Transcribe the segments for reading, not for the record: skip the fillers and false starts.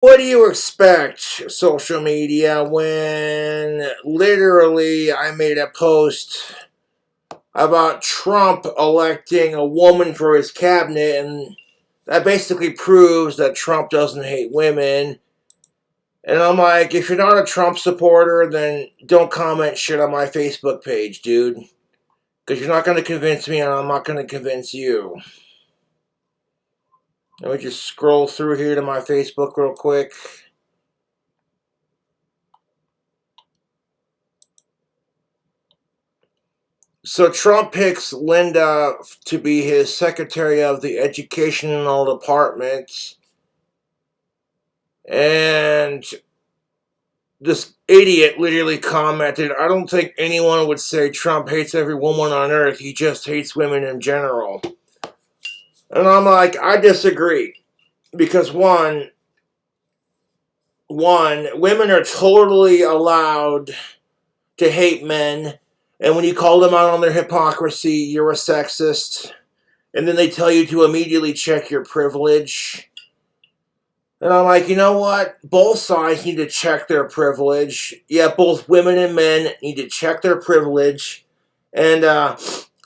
What do you expect, social media, when literally I made a post about Trump electing a woman for his cabinet, and that basically proves that Trump doesn't hate women. And I'm like, if you're not a Trump supporter, then don't comment shit on my Facebook page, dude. Because you're not going to convince me, and I'm not going to convince you. Let me just scroll through here to my Facebook real quick. So Trump picks Linda to be his Secretary of the Educational Department. And this idiot literally commented, I don't think anyone would say Trump hates every woman on earth. He just hates women in general. And I'm like, I disagree. Because one, women are totally allowed to hate men. And when you call them out on their hypocrisy, you're a sexist. And then they tell you to immediately check your privilege. And I'm like, you know what? Both sides need to check their privilege. Yeah, both women and men need to check their privilege. And,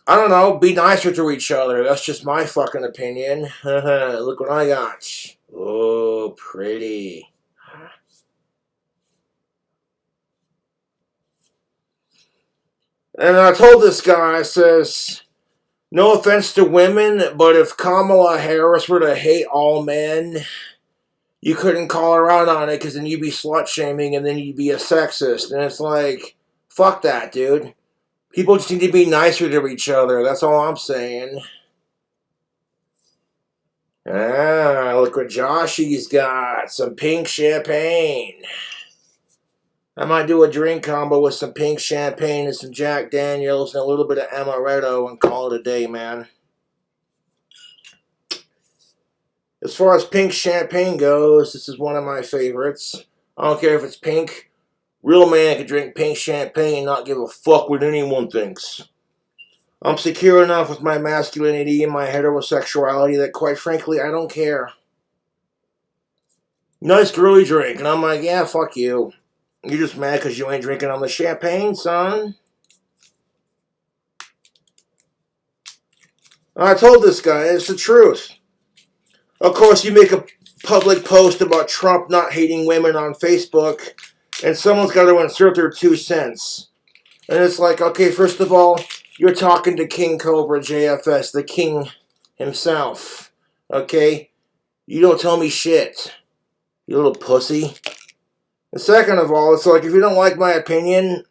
I don't know, be nicer to each other. That's just my fucking opinion. Look what I got. Oh, pretty. And I told this guy, I says, no offense to women, but if Kamala Harris were to hate all men, you couldn't call her out on it because then you'd be slut-shaming and then you'd be a sexist. And it's like, fuck that, dude. People just need to be nicer to each other. That's all I'm saying. Ah, look what Joshy's got. Some pink champagne. I might do a drink combo with some pink champagne and some Jack Daniels and a little bit of amaretto and call it a day, man. As far as pink champagne goes, this is one of my favorites. I don't care if it's pink. Real man can drink pink champagne and not give a fuck what anyone thinks. I'm secure enough with my masculinity and my heterosexuality that, quite frankly, I don't care. Nice girly drink. And I'm like, yeah, fuck you. You're just mad because you ain't drinking on the champagne, son. I told this guy, it's the truth. Of course, you make a public post about Trump not hating women on Facebook, and someone's got to insert their 2 cents. And it's like, okay, first of all, you're talking to King Cobra JFS, the king himself. Okay? You don't tell me shit, you little pussy. And second of all, it's like, if you don't like my opinion,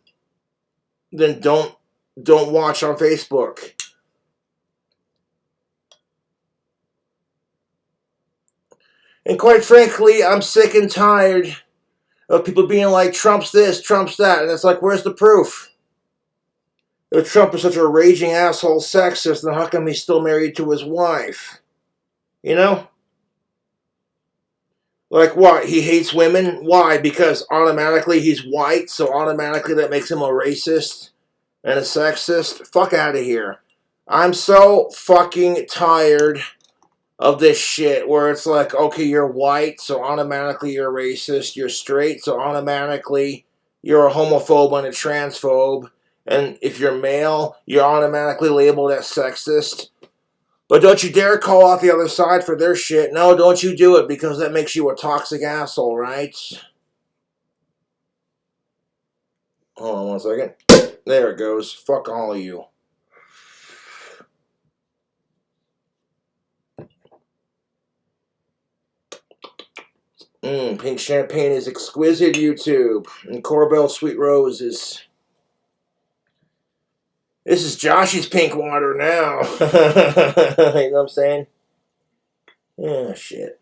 then don't watch on Facebook. And quite frankly, I'm sick and tired of people being like, Trump's this, Trump's that. And it's like, where's the proof? If Trump is such a raging asshole sexist, then how come he's still married to his wife? You know? Like what? He hates women? Why? Because automatically he's white, so automatically that makes him a racist and a sexist? Fuck out of here. I'm so fucking tired of this shit where it's like, okay, you're white, so automatically you're racist. You're straight, so automatically you're a homophobe and a transphobe. And if you're male, you're automatically labeled as sexist. But don't you dare call out the other side for their shit. No, don't you do it, because that makes you a toxic asshole, right? Hold on 1 second. There it goes. Fuck all of you. Pink champagne is exquisite, YouTube. And Corbel Sweet Rose is... This is Joshy's pink water now. You know what I'm saying? Yeah, shit.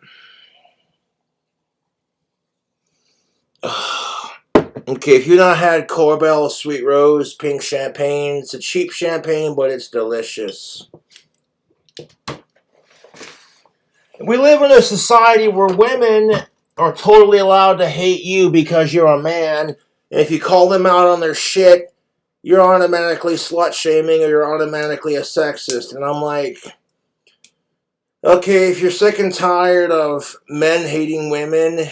Okay, if you've not had Corbel Sweet Rose pink champagne, it's a cheap champagne, but it's delicious. We live in a society where women are totally allowed to hate you because you're a man, and if you call them out on their shit, you're automatically slut-shaming or you're automatically a sexist. And I'm like, okay, if you're sick and tired of men hating women,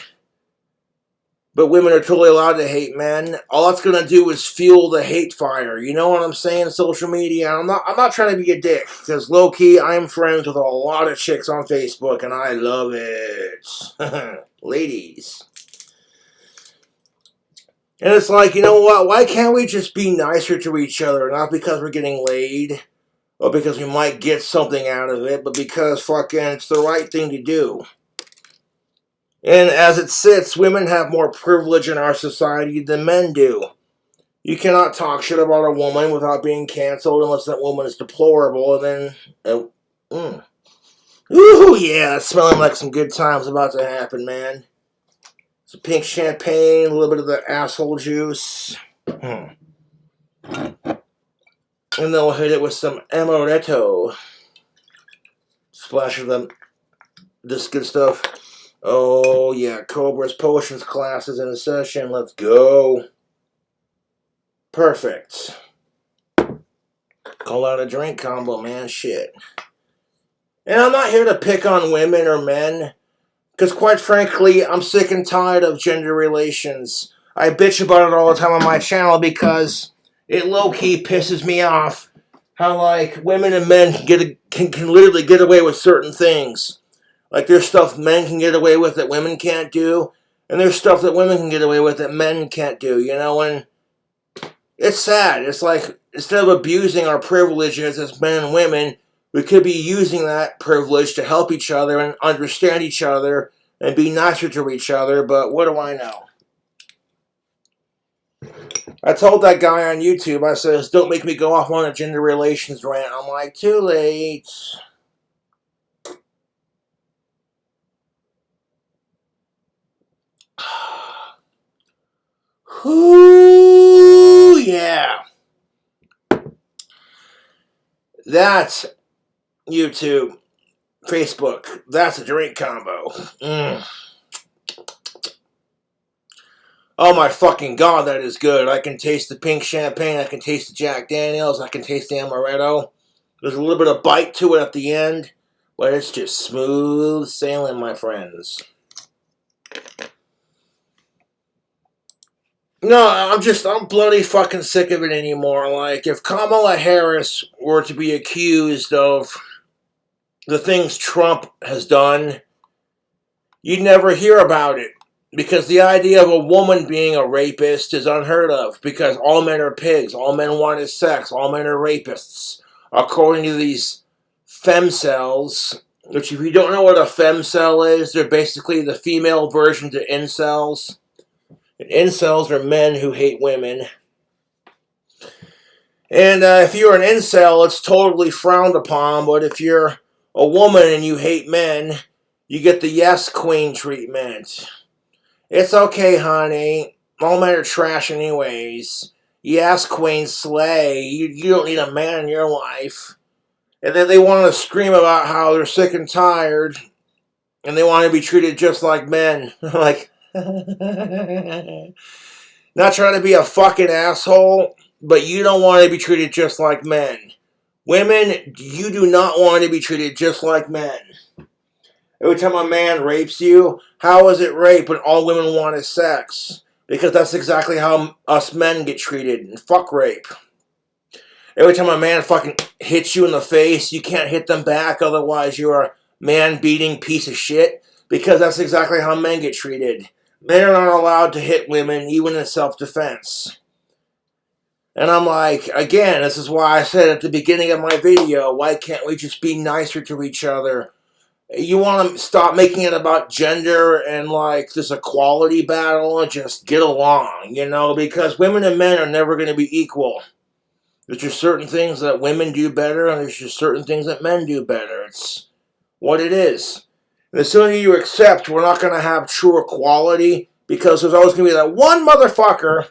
but women are totally allowed to hate men. All that's gonna do is fuel the hate fire. You know what I'm saying? Social media. I'm not trying to be a dick, because low key, I'm friends with a lot of chicks on Facebook, and I love it, ladies. And it's like, you know what? Why can't we just be nicer to each other? Not because we're getting laid, or because we might get something out of it, but because fucking it's the right thing to do. And as it sits, women have more privilege in our society than men do. You cannot talk shit about a woman without being canceled unless that woman is deplorable, and then... Ooh, yeah, it's smelling like some good times about to happen, man. Some pink champagne, a little bit of the asshole juice. And then we'll hit it with some amaretto. Splash of this good stuff. Oh, yeah, Cobra's Potions class is in session. Let's go. Perfect. Call out a drink combo, man. Shit. And I'm not here to pick on women or men, because quite frankly, I'm sick and tired of gender relations. I bitch about it all the time on my channel because it low-key pisses me off how, like, women and men can literally get away with certain things. Like, there's stuff men can get away with that women can't do, and there's stuff that women can get away with that men can't do, you know, and it's sad. It's like, instead of abusing our privileges as men and women, we could be using that privilege to help each other and understand each other and be nicer to each other, but what do I know? I told that guy on YouTube, I says, don't make me go off on a gender relations rant. I'm like, too late. Ooh, yeah. That's YouTube, Facebook. That's a drink combo. Oh my fucking god, that is good. I can taste the pink champagne. I can taste the Jack Daniels. I can taste the amaretto. There's a little bit of bite to it at the end, but it's just smooth sailing, my friends. No, I'm bloody fucking sick of it anymore. Like, if Kamala Harris were to be accused of the things Trump has done, you'd never hear about it. Because the idea of a woman being a rapist is unheard of. Because all men are pigs. All men want is sex. All men are rapists. According to these femcells, which if you don't know what a femcel is, they're basically the female version to incels. And incels are men who hate women. And if you're an incel, it's totally frowned upon. But if you're a woman and you hate men, you get the yes queen treatment. It's okay, honey. All men are trash anyways. Yes, queen, slay. You don't need a man in your life. And then they want to scream about how they're sick and tired. And they want to be treated just like men. Like, not trying to be a fucking asshole, but you don't want to be treated just like men. Women, you do not want to be treated just like men. Every time a man rapes you, how is it rape when all women want is sex? Because that's exactly how us men get treated. And fuck rape. Every time a man fucking hits you in the face, you can't hit them back, otherwise you're a man-beating piece of shit. Because that's exactly how men get treated. Men are not allowed to hit women, even in self-defense. And I'm like, again, this is why I said at the beginning of my video, why can't we just be nicer to each other? You want to stop making it about gender and like this equality battle and just get along, you know, because women and men are never going to be equal. There's just certain things that women do better and there's just certain things that men do better. It's what it is. And the sooner you accept we're not going to have true equality, because there's always going to be that one motherfucker.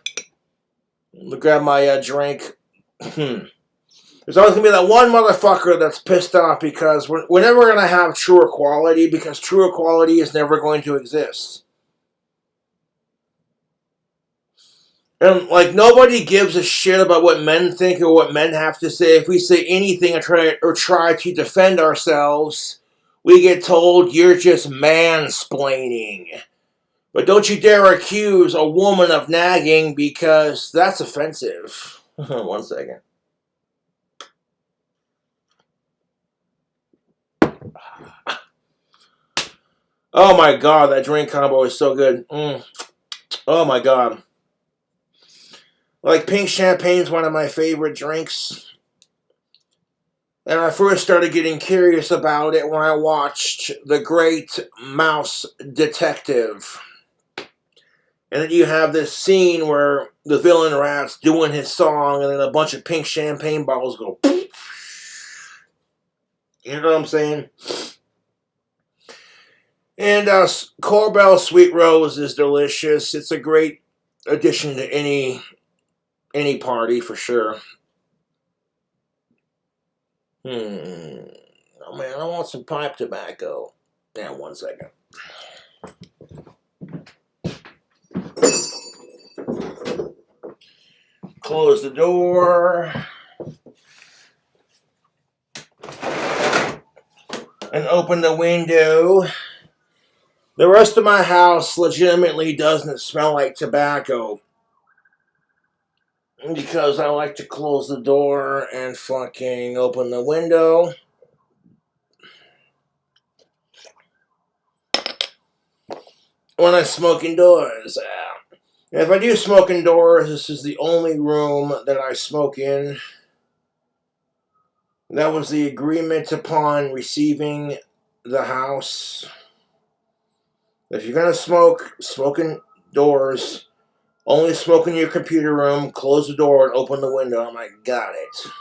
Let me grab my drink. There's always going to be that one motherfucker that's pissed off because we're never going to have true equality, because true equality is never going to exist. And, like, nobody gives a shit about what men think or what men have to say. If we say anything or try to defend ourselves, we get told, you're just mansplaining. But don't you dare accuse a woman of nagging, because that's offensive. 1 second. Oh my god, that drink combo is so good. Oh my god. Like, pink champagne is one of my favorite drinks. And I first started getting curious about it when I watched The Great Mouse Detective. And then you have this scene where the villain rat's doing his song, and then a bunch of pink champagne bottles go. You know what I'm saying? And Korbel Sweet Rose is delicious. It's a great addition to any party for sure. Oh man, I want some pipe tobacco. Yeah, 1 second. Close the door. And open the window. The rest of my house legitimately doesn't smell like tobacco, because I like to close the door and fucking open the window. When I smoke indoors. If I do smoke indoors, this is the only room that I smoke in. That was the agreement upon receiving the house. If you're gonna smoke, smoke indoors. Only smoke in your computer room. Close the door and open the window. I'm like, got it.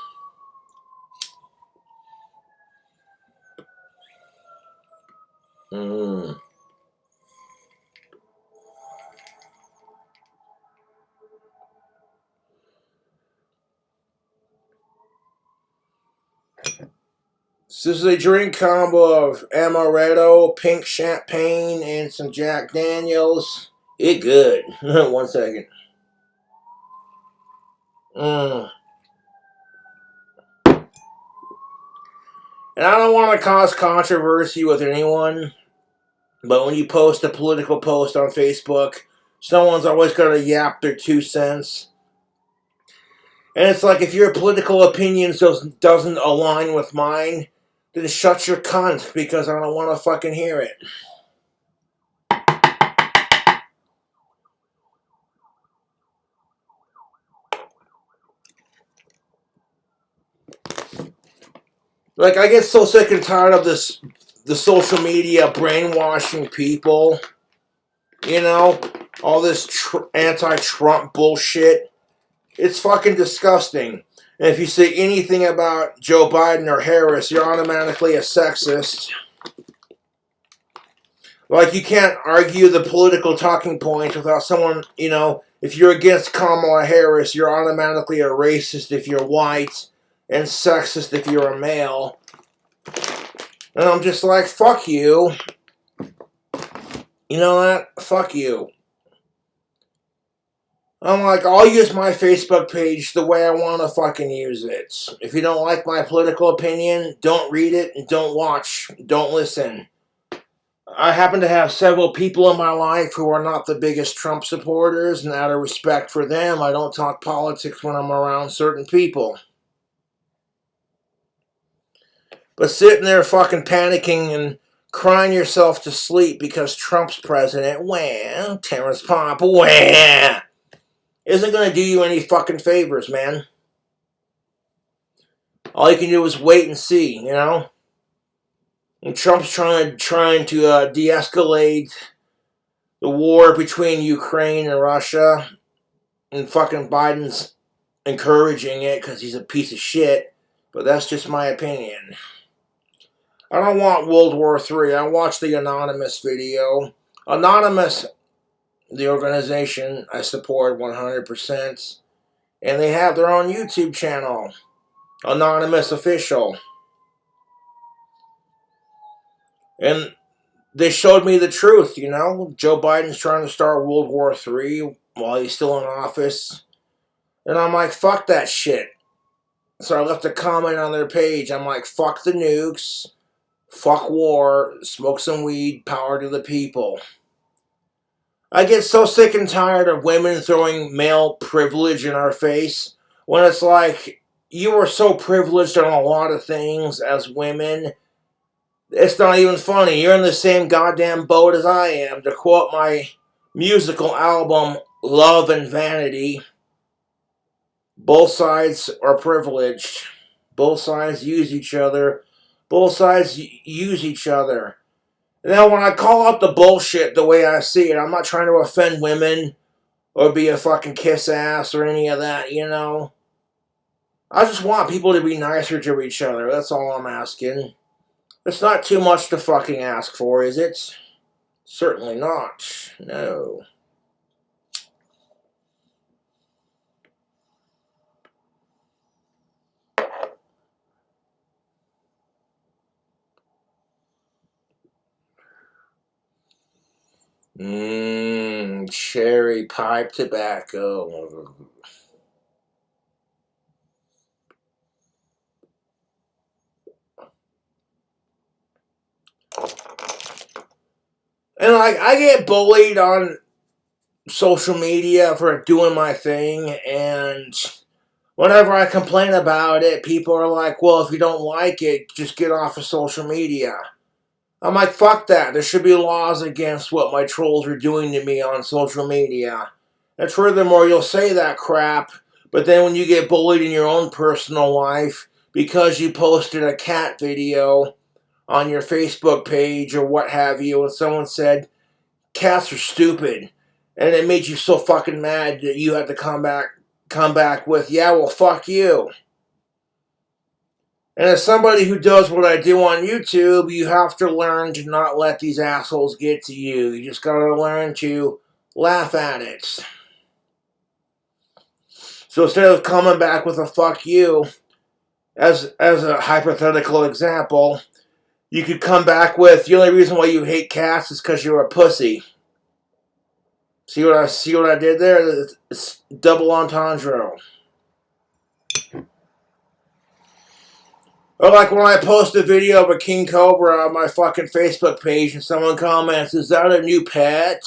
This is a drink combo of amaretto, pink champagne, and some Jack Daniels. It good. 1 second. And I don't want to cause controversy with anyone, but when you post a political post on Facebook, someone's always going to yap their 2 cents. And it's like, if your political opinion doesn't align with mine, then shut your cunt, because I don't want to fucking hear it. Like, I get so sick and tired of the social media brainwashing people. You know, all this anti-Trump bullshit. It's fucking disgusting. And if you say anything about Joe Biden or Harris, you're automatically a sexist. Like, you can't argue the political talking points without someone, if you're against Kamala Harris, you're automatically a racist if you're white, and sexist if you're a male. And I'm just like, fuck you. You know that? Fuck you. I'm like, I'll use my Facebook page the way I want to fucking use it. If you don't like my political opinion, don't read it, and don't watch, don't listen. I happen to have several people in my life who are not the biggest Trump supporters, and out of respect for them, I don't talk politics when I'm around certain people. But sitting there fucking panicking and crying yourself to sleep because Trump's president, well, Terrence Pop, well, isn't going to do you any fucking favors, man. All you can do is wait and see, And Trump's trying to de-escalate the war between Ukraine and Russia, and fucking Biden's encouraging it because he's a piece of shit. But that's just my opinion. I don't want World War III. I watched the Anonymous video. Anonymous, the organization, I support 100%. And they have their own YouTube channel. Anonymous Official. And they showed me the truth, Joe Biden's trying to start World War III while he's still in office. And I'm like, fuck that shit. So I left a comment on their page. I'm like, fuck the nukes. Fuck war. Smoke some weed. Power to the people. I get so sick and tired of women throwing male privilege in our face when it's like, you are so privileged on a lot of things as women. It's not even funny. You're in the same goddamn boat as I am. To quote my musical album, Love and Vanity, both sides are privileged. Both sides use each other. Both sides use each other. Now, when I call out the bullshit the way I see it, I'm not trying to offend women or be a fucking kiss ass or any of that, you know. I just want people to be nicer to each other. That's all I'm asking. It's not too much to fucking ask for, is it? Certainly not. No. Cherry pipe tobacco. And like, I get bullied on social media for doing my thing, and whenever I complain about it, people are like, well, if you don't like it, just get off of social media. I'm like, fuck that. There should be laws against what my trolls are doing to me on social media. And furthermore, you'll say that crap, but then when you get bullied in your own personal life because you posted a cat video on your Facebook page or what have you, and someone said, cats are stupid, and it made you so fucking mad that you had to come back with, yeah, well, fuck you. And as somebody who does what I do on YouTube, you have to learn to not let these assholes get to you. You just gotta learn to laugh at it. So instead of coming back with a fuck you, as a hypothetical example, you could come back with, the only reason why you hate cats is because you're a pussy. See what I did there? It's double entendre. Or like when I post a video of a king cobra on my fucking Facebook page and someone comments, is that a new pet?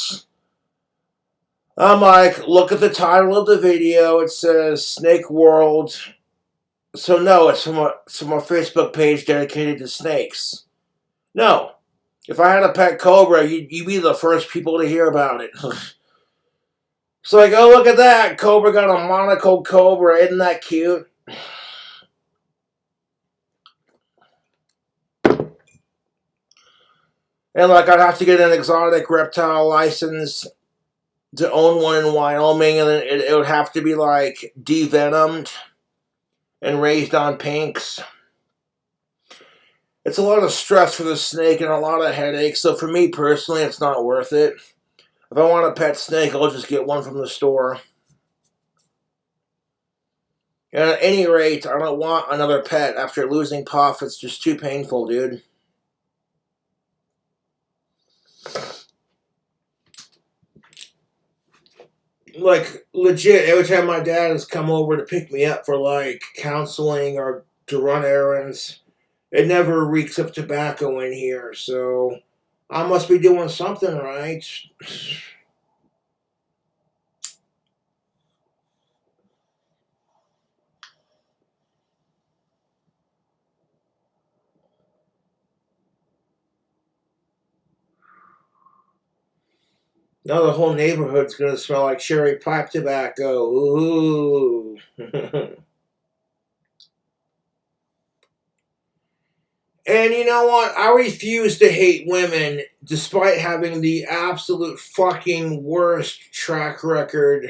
I'm like, look at the title of the video. It says Snake World. So no, it's from a Facebook page dedicated to snakes. No. If I had a pet cobra, you'd be the first people to hear about it. It's like, oh, look at that. Cobra got a monocled cobra. Isn't that cute? And like, I'd have to get an exotic reptile license to own one in Wyoming, and then it would have to be like devenomed and raised on pinks. It's a lot of stress for the snake and a lot of headaches, so for me personally, it's not worth it. If I want a pet snake, I'll just get one from the store. And at any rate, I don't want another pet after losing Puff. It's just too painful, dude. Like, legit, every time my dad has come over to pick me up for, like, counseling or to run errands, it never reeks of tobacco in here, so I must be doing something right. Now the whole neighborhood's gonna smell like cherry pipe tobacco. Ooh. And you know what? I refuse to hate women despite having the absolute fucking worst track record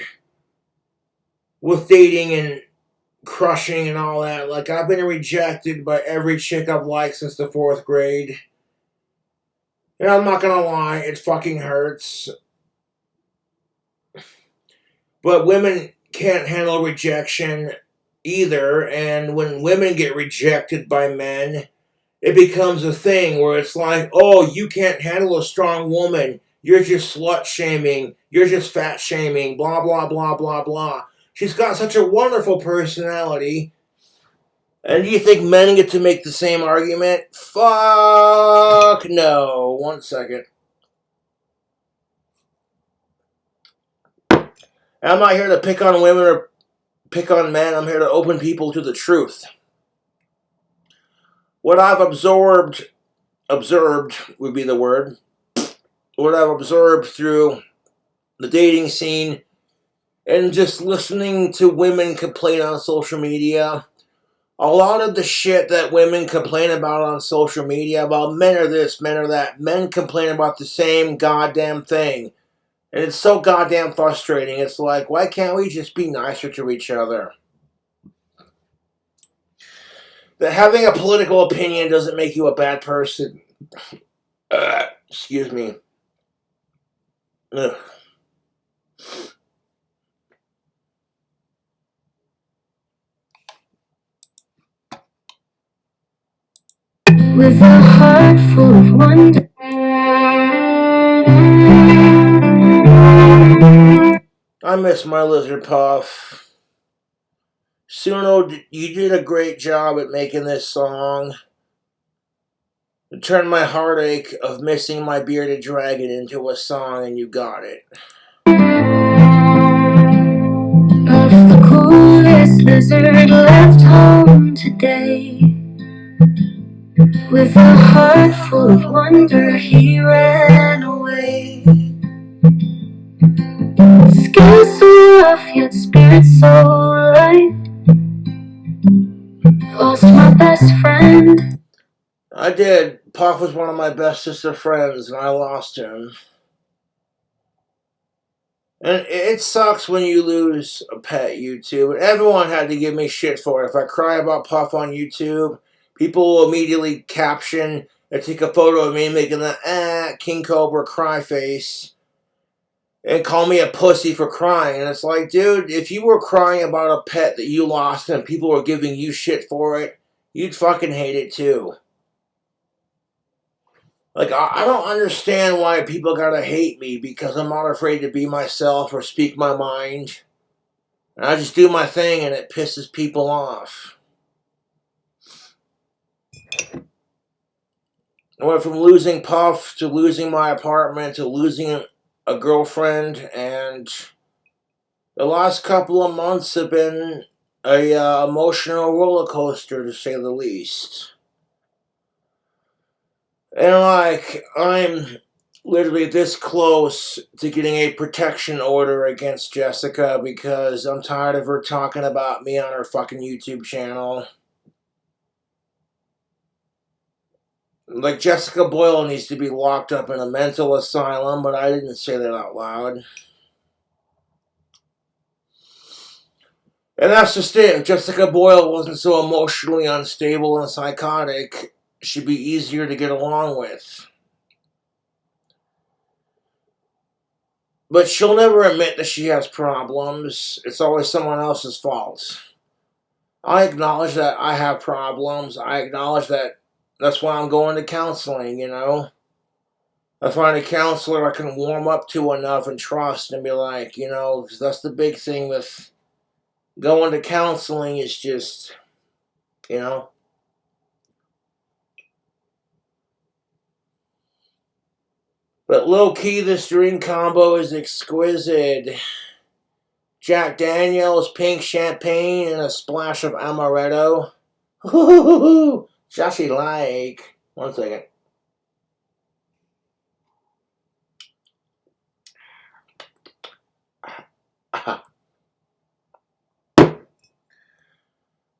with dating and crushing and all that. Like, I've been rejected by every chick I've liked since the 4th grade. And I'm not gonna lie, it fucking hurts. But women can't handle rejection either, and when women get rejected by men, it becomes a thing where it's like, oh, you can't handle a strong woman. You're just slut shaming. You're just fat shaming. Blah, blah, blah, blah, blah. She's got such a wonderful personality. And do you think men get to make the same argument? Fuck no. 1 second. I'm not here to pick on women or pick on men. I'm here to open people to the truth. What I've observed would be the word. What I've observed through the dating scene and just listening to women complain on social media. A lot of the shit that women complain about on social media about men are this, men are that. Men complain about the same goddamn thing. And it's so goddamn frustrating. It's like, why can't we just be nicer to each other? That having a political opinion doesn't make you a bad person. Excuse me. Ugh. With a heart full of wonder, I miss my lizard puff. Suno, you did a great job at making this song. You turned my heartache of missing my bearded dragon into a song, and you got it. of the coolest lizard left home today. With a heart full of wonder, he ran away. Skin so rough, yet spirit so light. Lost my best friend. I did. Puff was one of my bestest of friends, and I lost him. And it sucks when you lose a pet, YouTube. And everyone had to give me shit for it. If I cry about Puff on YouTube, people will immediately caption and take a photo of me making the King Cobra cry face and call me a pussy for crying. And it's like, dude, if you were crying about a pet that you lost and people were giving you shit for it, you'd fucking hate it too. Like, I don't understand why people gotta hate me because I'm not afraid to be myself or speak my mind. And I just do my thing and it pisses people off. I went from losing Puff to losing my apartment to losing a girlfriend, and the last couple of months have been a emotional roller coaster, to say the least. And like, I'm literally this close to getting a protection order against Jessica because I'm tired of her talking about me on her fucking YouTube channel. Like, Jessica Boyle needs to be locked up in a mental asylum, but I didn't say that out loud. And that's just it. If Jessica Boyle wasn't so emotionally unstable and psychotic, she'd be easier to get along with. But she'll never admit that she has problems. It's always someone else's fault. I acknowledge that I have problems. I acknowledge that that's why I'm going to counseling, you know? I find a counselor I can warm up to enough and trust and be like, you know, 'cause that's the big thing with going to counseling is just, you know? But low-key, this drink combo is exquisite. Jack Daniels, pink champagne, and a splash of amaretto. Hoo-hoo-hoo-hoo! Joshy like. One second.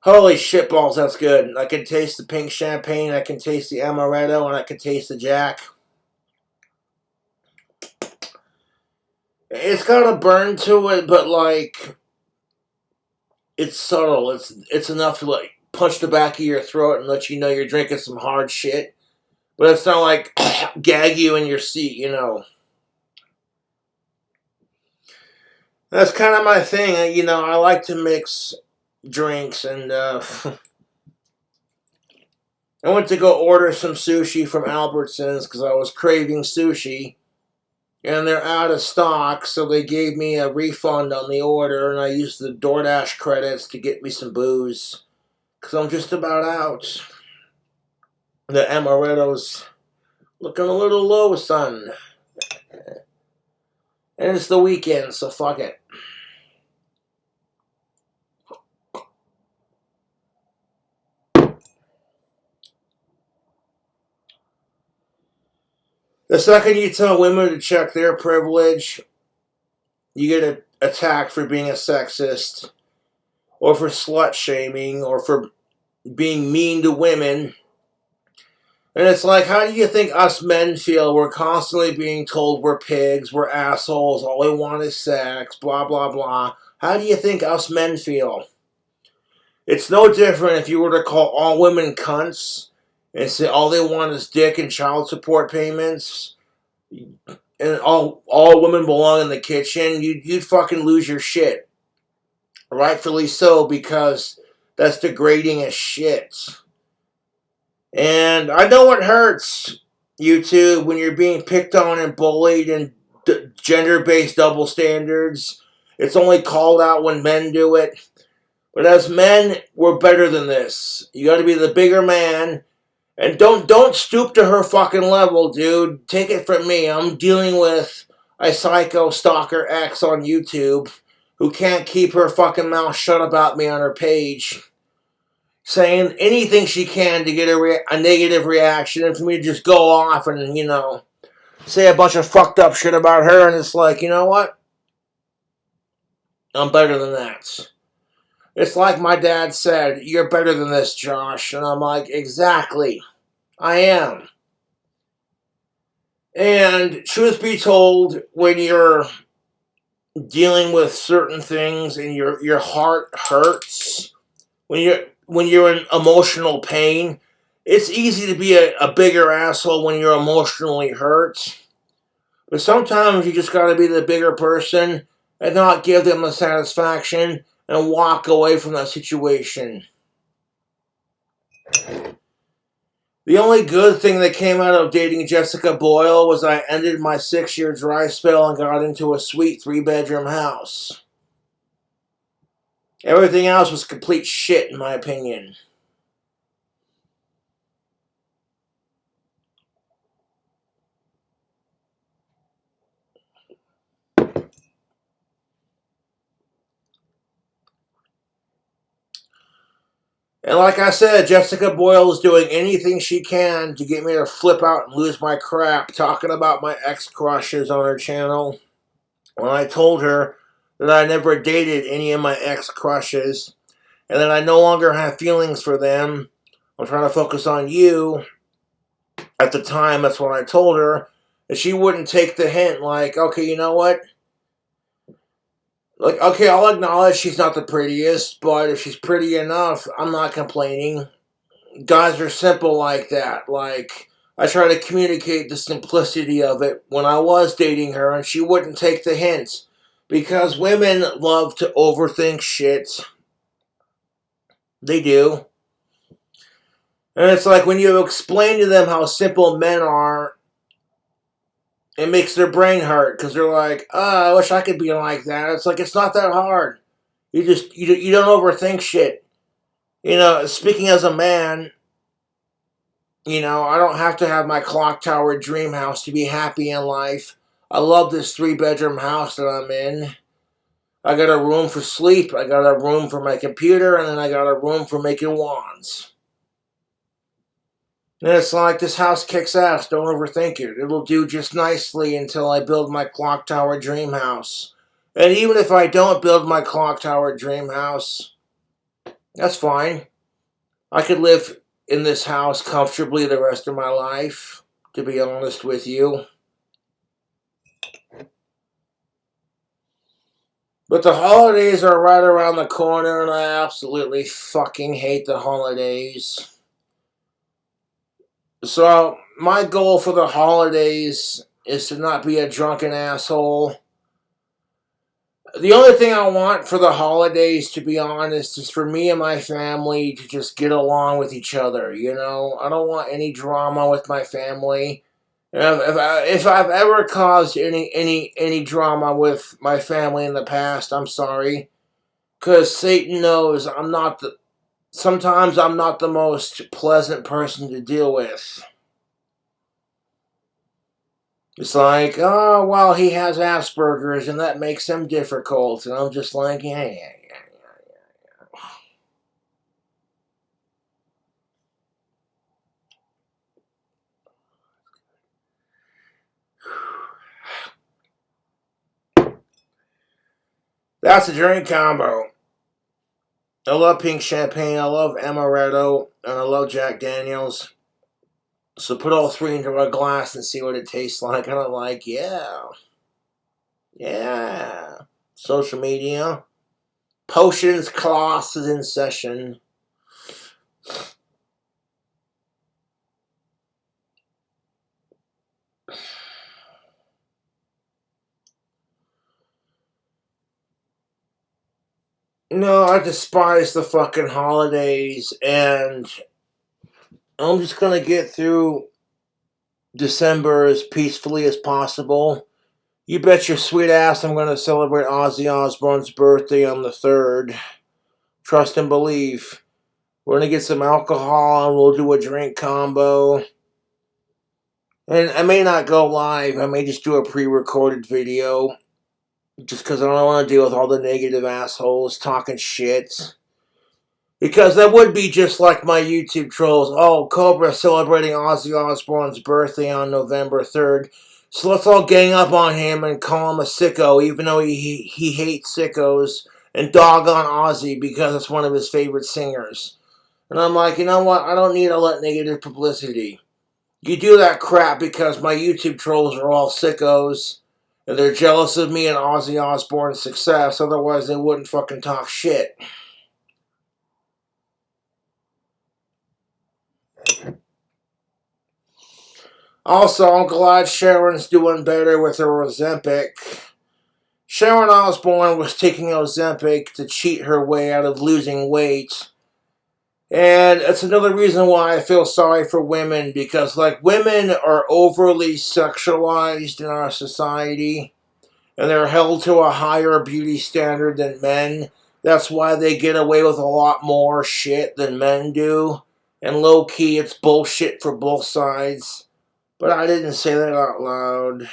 Holy shitballs, that's good. I can taste the pink champagne, I can taste the amaretto, and I can taste the Jack. It's got a burn to it, but like, it's subtle. It's enough to like punch the back of your throat and let you know you're drinking some hard shit. But it's not like gag you in your seat, you know. That's kind of my thing. You know, I like to mix drinks, and I went to go order some sushi from Albertsons because I was craving sushi. And they're out of stock, so they gave me a refund on the order, and I used the DoorDash credits to get me some booze. Because I'm just about out. The amaretto's looking a little low, son. And it's the weekend, so fuck it. The second you tell women to check their privilege, you get attacked for being a sexist, or for slut shaming, or for being mean to women. And it's like, how do you think us men feel? We're constantly being told we're pigs, we're assholes, all we want is sex, blah, blah, blah. How do you think us men feel? It's no different if you were to call all women cunts and say all they want is dick and child support payments, and all women belong in the kitchen. You'd fucking lose your shit. Rightfully so, because that's degrading as shit. And I know it hurts, YouTube, when you're being picked on and bullied and gender-based double standards. It's only called out when men do it. But as men, we're better than this. You gotta be the bigger man. And don't stoop to her fucking level, dude. Take it from me. I'm dealing with a psycho stalker ex on YouTube who can't keep her fucking mouth shut about me on her page, saying anything she can to get a negative reaction, and for me to just go off and, say a bunch of fucked up shit about her, and it's like, you know what? I'm better than that. It's like my dad said, you're better than this, Josh. And I'm like, exactly. I am. And truth be told, when you're dealing with certain things and your heart hurts, when you're in emotional pain, it's easy to be a bigger asshole when you're emotionally hurt. But sometimes you just gotta be the bigger person and not give them the satisfaction and walk away from that situation. The only good thing that came out of dating Jessica Boyle was I ended my 6-year dry spell and got into a sweet 3-bedroom house. Everything else was complete shit, in my opinion. And like I said, Jessica Boyle is doing anything she can to get me to flip out and lose my crap, talking about my ex-crushes on her channel. When I told her that I never dated any of my ex-crushes, and that I no longer have feelings for them, I'm trying to focus on you. At the time, that's what I told her. And she wouldn't take the hint, like, okay, you know what? Like, okay, I'll acknowledge she's not the prettiest, but if she's pretty enough, I'm not complaining. Guys are simple like that. Like, I try to communicate the simplicity of it when I was dating her, and she wouldn't take the hints. Because women love to overthink shit. They do. And it's like when you explain to them how simple men are, it makes their brain hurt because they're like, oh, I wish I could be like that. It's like, it's not that hard. You don't overthink shit. Speaking as a man, I don't have to have my clock tower dream house to be happy in life. I love this 3-bedroom house that I'm in. I got a room for sleep, I got a room for my computer, and then I got a room for making wands. And it's like, this house kicks ass, don't overthink it. It'll do just nicely until I build my clock tower dream house. And even if I don't build my clock tower dream house, that's fine. I could live in this house comfortably the rest of my life, to be honest with you. But the holidays are right around the corner, and I absolutely fucking hate the holidays. So, my goal for the holidays is to not be a drunken asshole. The only thing I want for the holidays, to be honest, is for me and my family to just get along with each other, I don't want any drama with my family. If I've ever caused any drama with my family in the past, I'm sorry. Because Satan knows sometimes I'm not the most pleasant person to deal with. It's like, oh, well, he has Asperger's and that makes him difficult. And I'm just like, yeah. That's a drink combo. I love pink champagne, I love amaretto, and I love Jack Daniels. So put all three into a glass and see what it tastes like. And I'm like, yeah. Yeah. Social media. Potions class is in session. No, I despise the fucking holidays, and I'm just gonna get through December as peacefully as possible. You bet your sweet ass I'm gonna celebrate Ozzy Osbourne's birthday on the 3rd. Trust and believe. We're gonna get some alcohol and we'll do a drink combo. And I may not go live, I may just do a pre-recorded video. Just because I don't want to deal with all the negative assholes talking shit. Because that would be just like my YouTube trolls. Oh, Cobra celebrating Ozzy Osbourne's birthday on November 3rd. So let's all gang up on him and call him a sicko, even though he hates sickos. And dog on Ozzy because it's one of his favorite singers. And I'm like, you know what? I don't need all that negative publicity. You do that crap because my YouTube trolls are all sickos. And they're jealous of me and Ozzy Osbourne's success. Otherwise, they wouldn't fucking talk shit. Also, I'm glad Sharon's doing better with her Ozempic. Sharon Osbourne was taking Ozempic to cheat her way out of losing weight. And it's another reason why I feel sorry for women, because, like, women are overly sexualized in our society, and they're held to a higher beauty standard than men. That's why they get away with a lot more shit than men do. And low-key, it's bullshit for both sides. But I didn't say that out loud.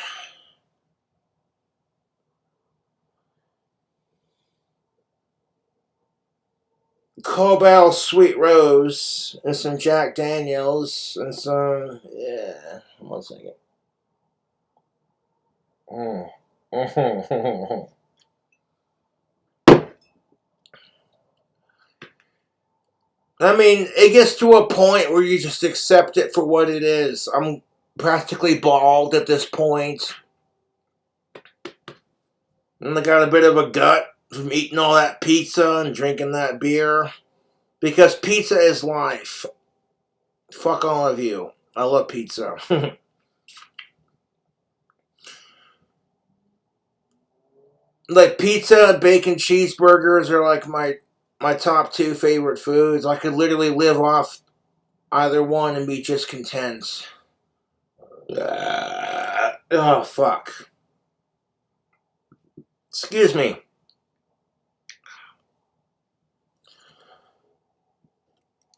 Cobalt Sweet Rose and some Jack Daniels and some, yeah, 1 second. I mean, it gets to a point where you just accept it for what it is. I'm practically bald at this point. And I got a bit of a gut from eating all that pizza and drinking that beer. Because pizza is life. Fuck all of you. I love pizza. Like, pizza and bacon cheeseburgers are like my top 2 favorite foods. I could literally live off either one and be just content. Oh, fuck. Excuse me.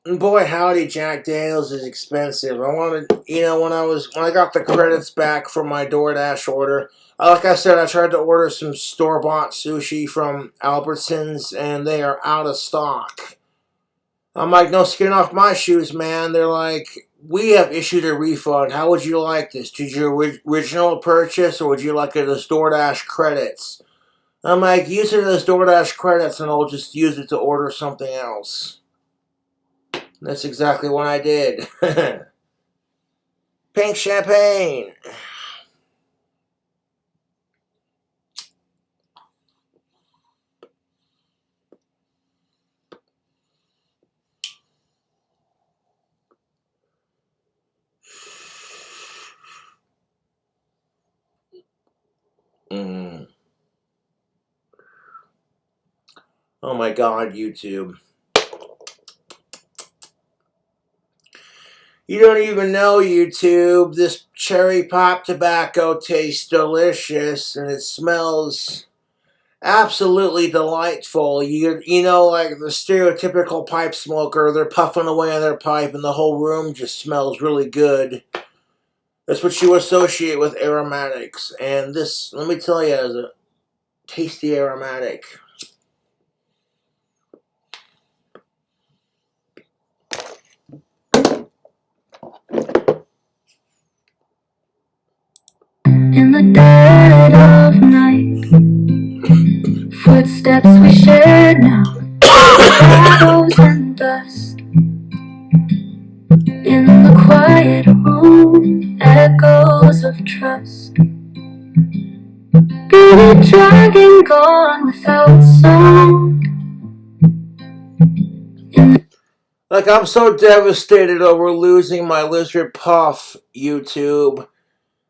And boy, howdy, Jack Daniels is expensive. I wanted, when I got the credits back from my DoorDash order, like I said, I tried to order some store-bought sushi from Albertsons, and they are out of stock. I'm like, no skin off my shoes, man. They're like, we have issued a refund. How would you like this? Did your original purchase, or would you like it as DoorDash credits? I'm like, use it as DoorDash credits, and I'll just use it to order something else. That's exactly what I did. Pink champagne. Oh my god, YouTube. You don't even know, YouTube. This cherry pop tobacco tastes delicious and it smells absolutely delightful. You know, like the stereotypical pipe smoker, they're puffing away on their pipe and the whole room just smells really good. That's what you associate with aromatics. And this, let me tell you, is a tasty aromatic. In the dead of night, footsteps steps we shared now, shadows and dust. In the quiet room, echoes of trust. Good dragon gone without sound. Like, I'm so devastated over losing my lizard puff, YouTube,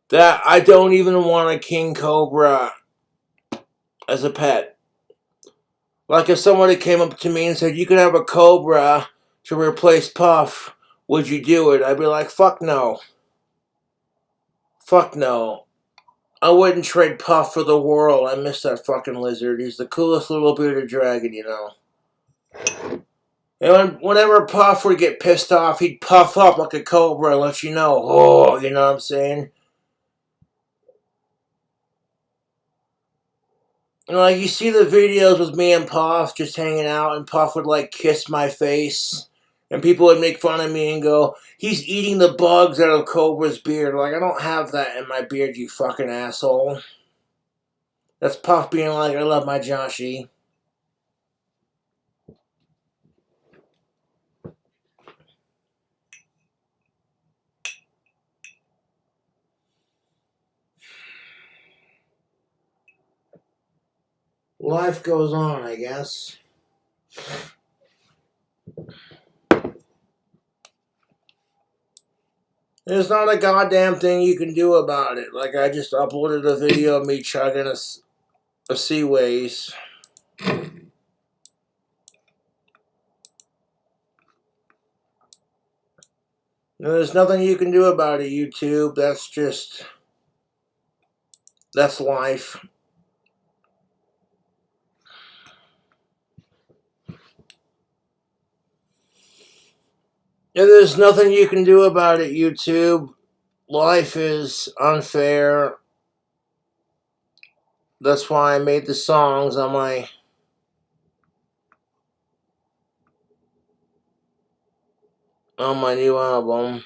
that I don't even want a king cobra as a pet. Like, if somebody came up to me and said, you could have a cobra to replace Puff, would you do it? I'd be like, fuck no. Fuck no. I wouldn't trade Puff for the world. I miss that fucking lizard. He's the coolest little bearded dragon, you know. And whenever Puff would get pissed off, he'd puff up like a cobra and let you know, oh, you know what I'm saying? And like, you see the videos with me and Puff just hanging out, and Puff would like kiss my face, and people would make fun of me and go, he's eating the bugs out of Cobra's beard. Like, I don't have that in my beard, you fucking asshole. That's Puff being like, I love my Joshy. Life goes on, I guess. There's not a goddamn thing you can do about it. Like, I just uploaded a video of me chugging a Seaways. There's nothing you can do about it, YouTube. That's life. And there's nothing you can do about it, YouTube. Life is unfair. That's why I made the songs on my new album.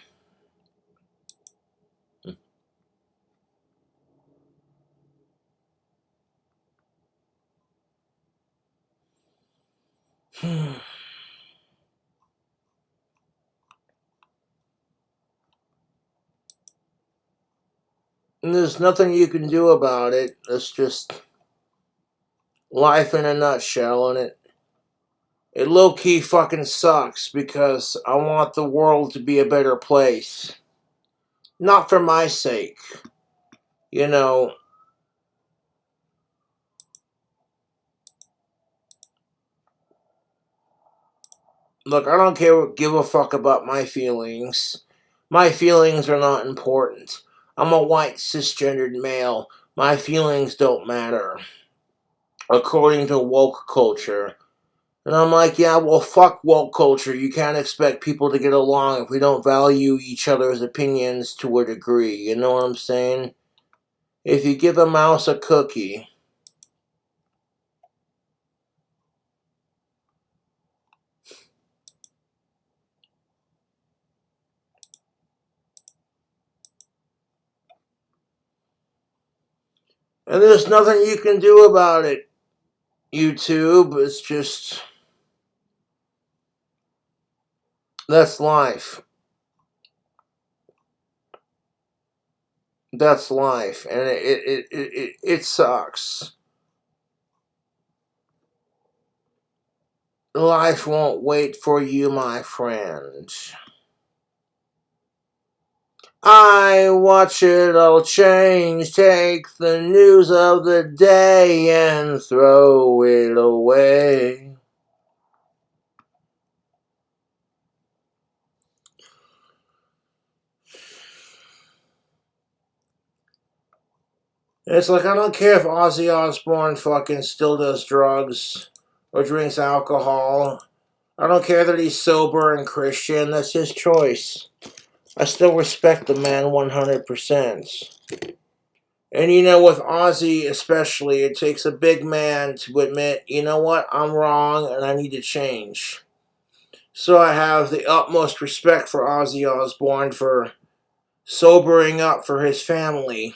And there's nothing you can do about it. It's just life in a nutshell, and it low-key fucking sucks because I want the world to be a better place. Not for my sake. You know, look, I don't give a fuck about my feelings. My feelings are not important. I'm a white cisgendered male. My feelings don't matter. According to woke culture. And I'm like, yeah, well, fuck woke culture. You can't expect people to get along if we don't value each other's opinions to a degree. You know what I'm saying? If you give a mouse a cookie, and there's nothing you can do about it, YouTube. It's just, that's life. That's life. And it sucks. Life won't wait for you, my friend. I watch it all change, take the news of the day and throw it away. It's like, I don't care if Ozzy Osbourne fucking still does drugs or drinks alcohol. I don't care that he's sober and Christian. That's his choice. I still respect the man 100%. And you know, with Ozzy especially, it takes a big man to admit, you know what, I'm wrong and I need to change. So I have the utmost respect for Ozzy Osbourne for sobering up for his family.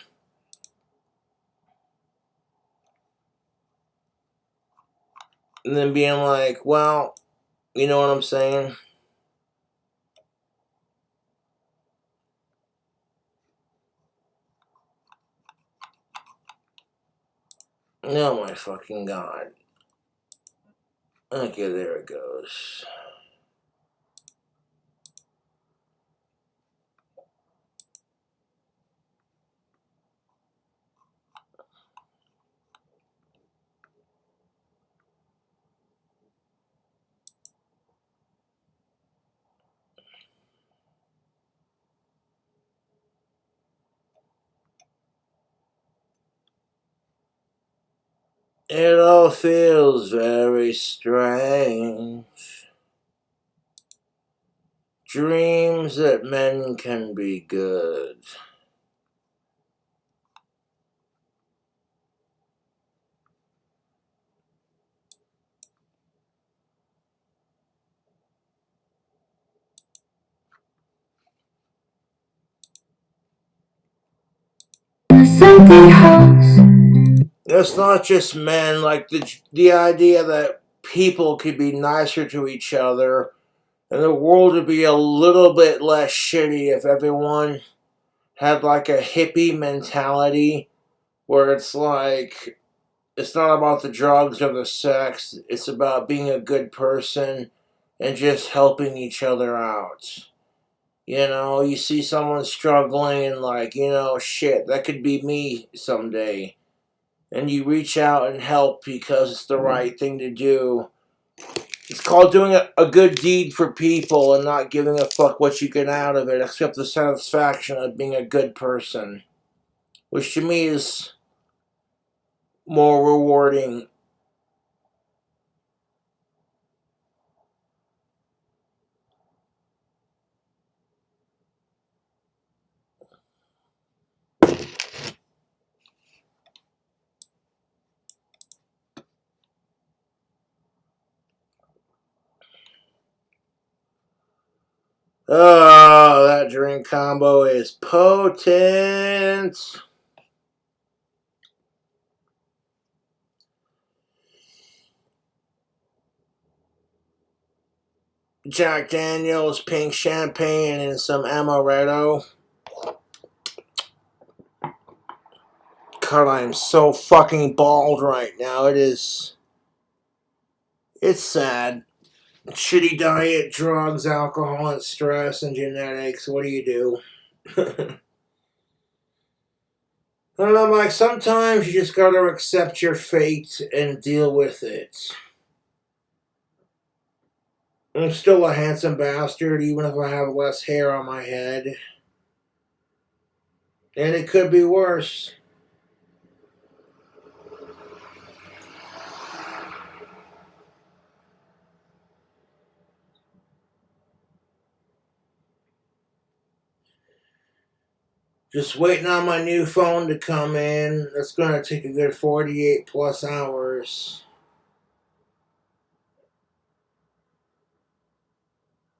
and then being like, well, you know what I'm saying? Oh my fucking god. Okay, there it goes. It all feels very strange. Dreams that men can be good. This empty house. It's not just men, like the idea that people could be nicer to each other and the world would be a little bit less shitty if everyone had like a hippie mentality where it's like it's not about the drugs or the sex, it's about being a good person and just helping each other out. You know, you see someone struggling and like, you know, shit, that could be me someday. And you reach out and help because it's the right thing to do. It's called doing a good deed for people and not giving a fuck what you get out of it except the satisfaction of being a good person. Which to me is more rewarding. Oh, that drink combo is potent. Jack Daniels, pink champagne, and some amaretto. God, I am so fucking bald right now. It's sad. Shitty diet, drugs, alcohol, and stress, and genetics. What do you do? I don't know, Mike. Sometimes you just gotta accept your fate and deal with it. I'm still a handsome bastard, even if I have less hair on my head. And it could be worse. Just waiting on my new phone to come in. That's gonna take a good 48 plus hours.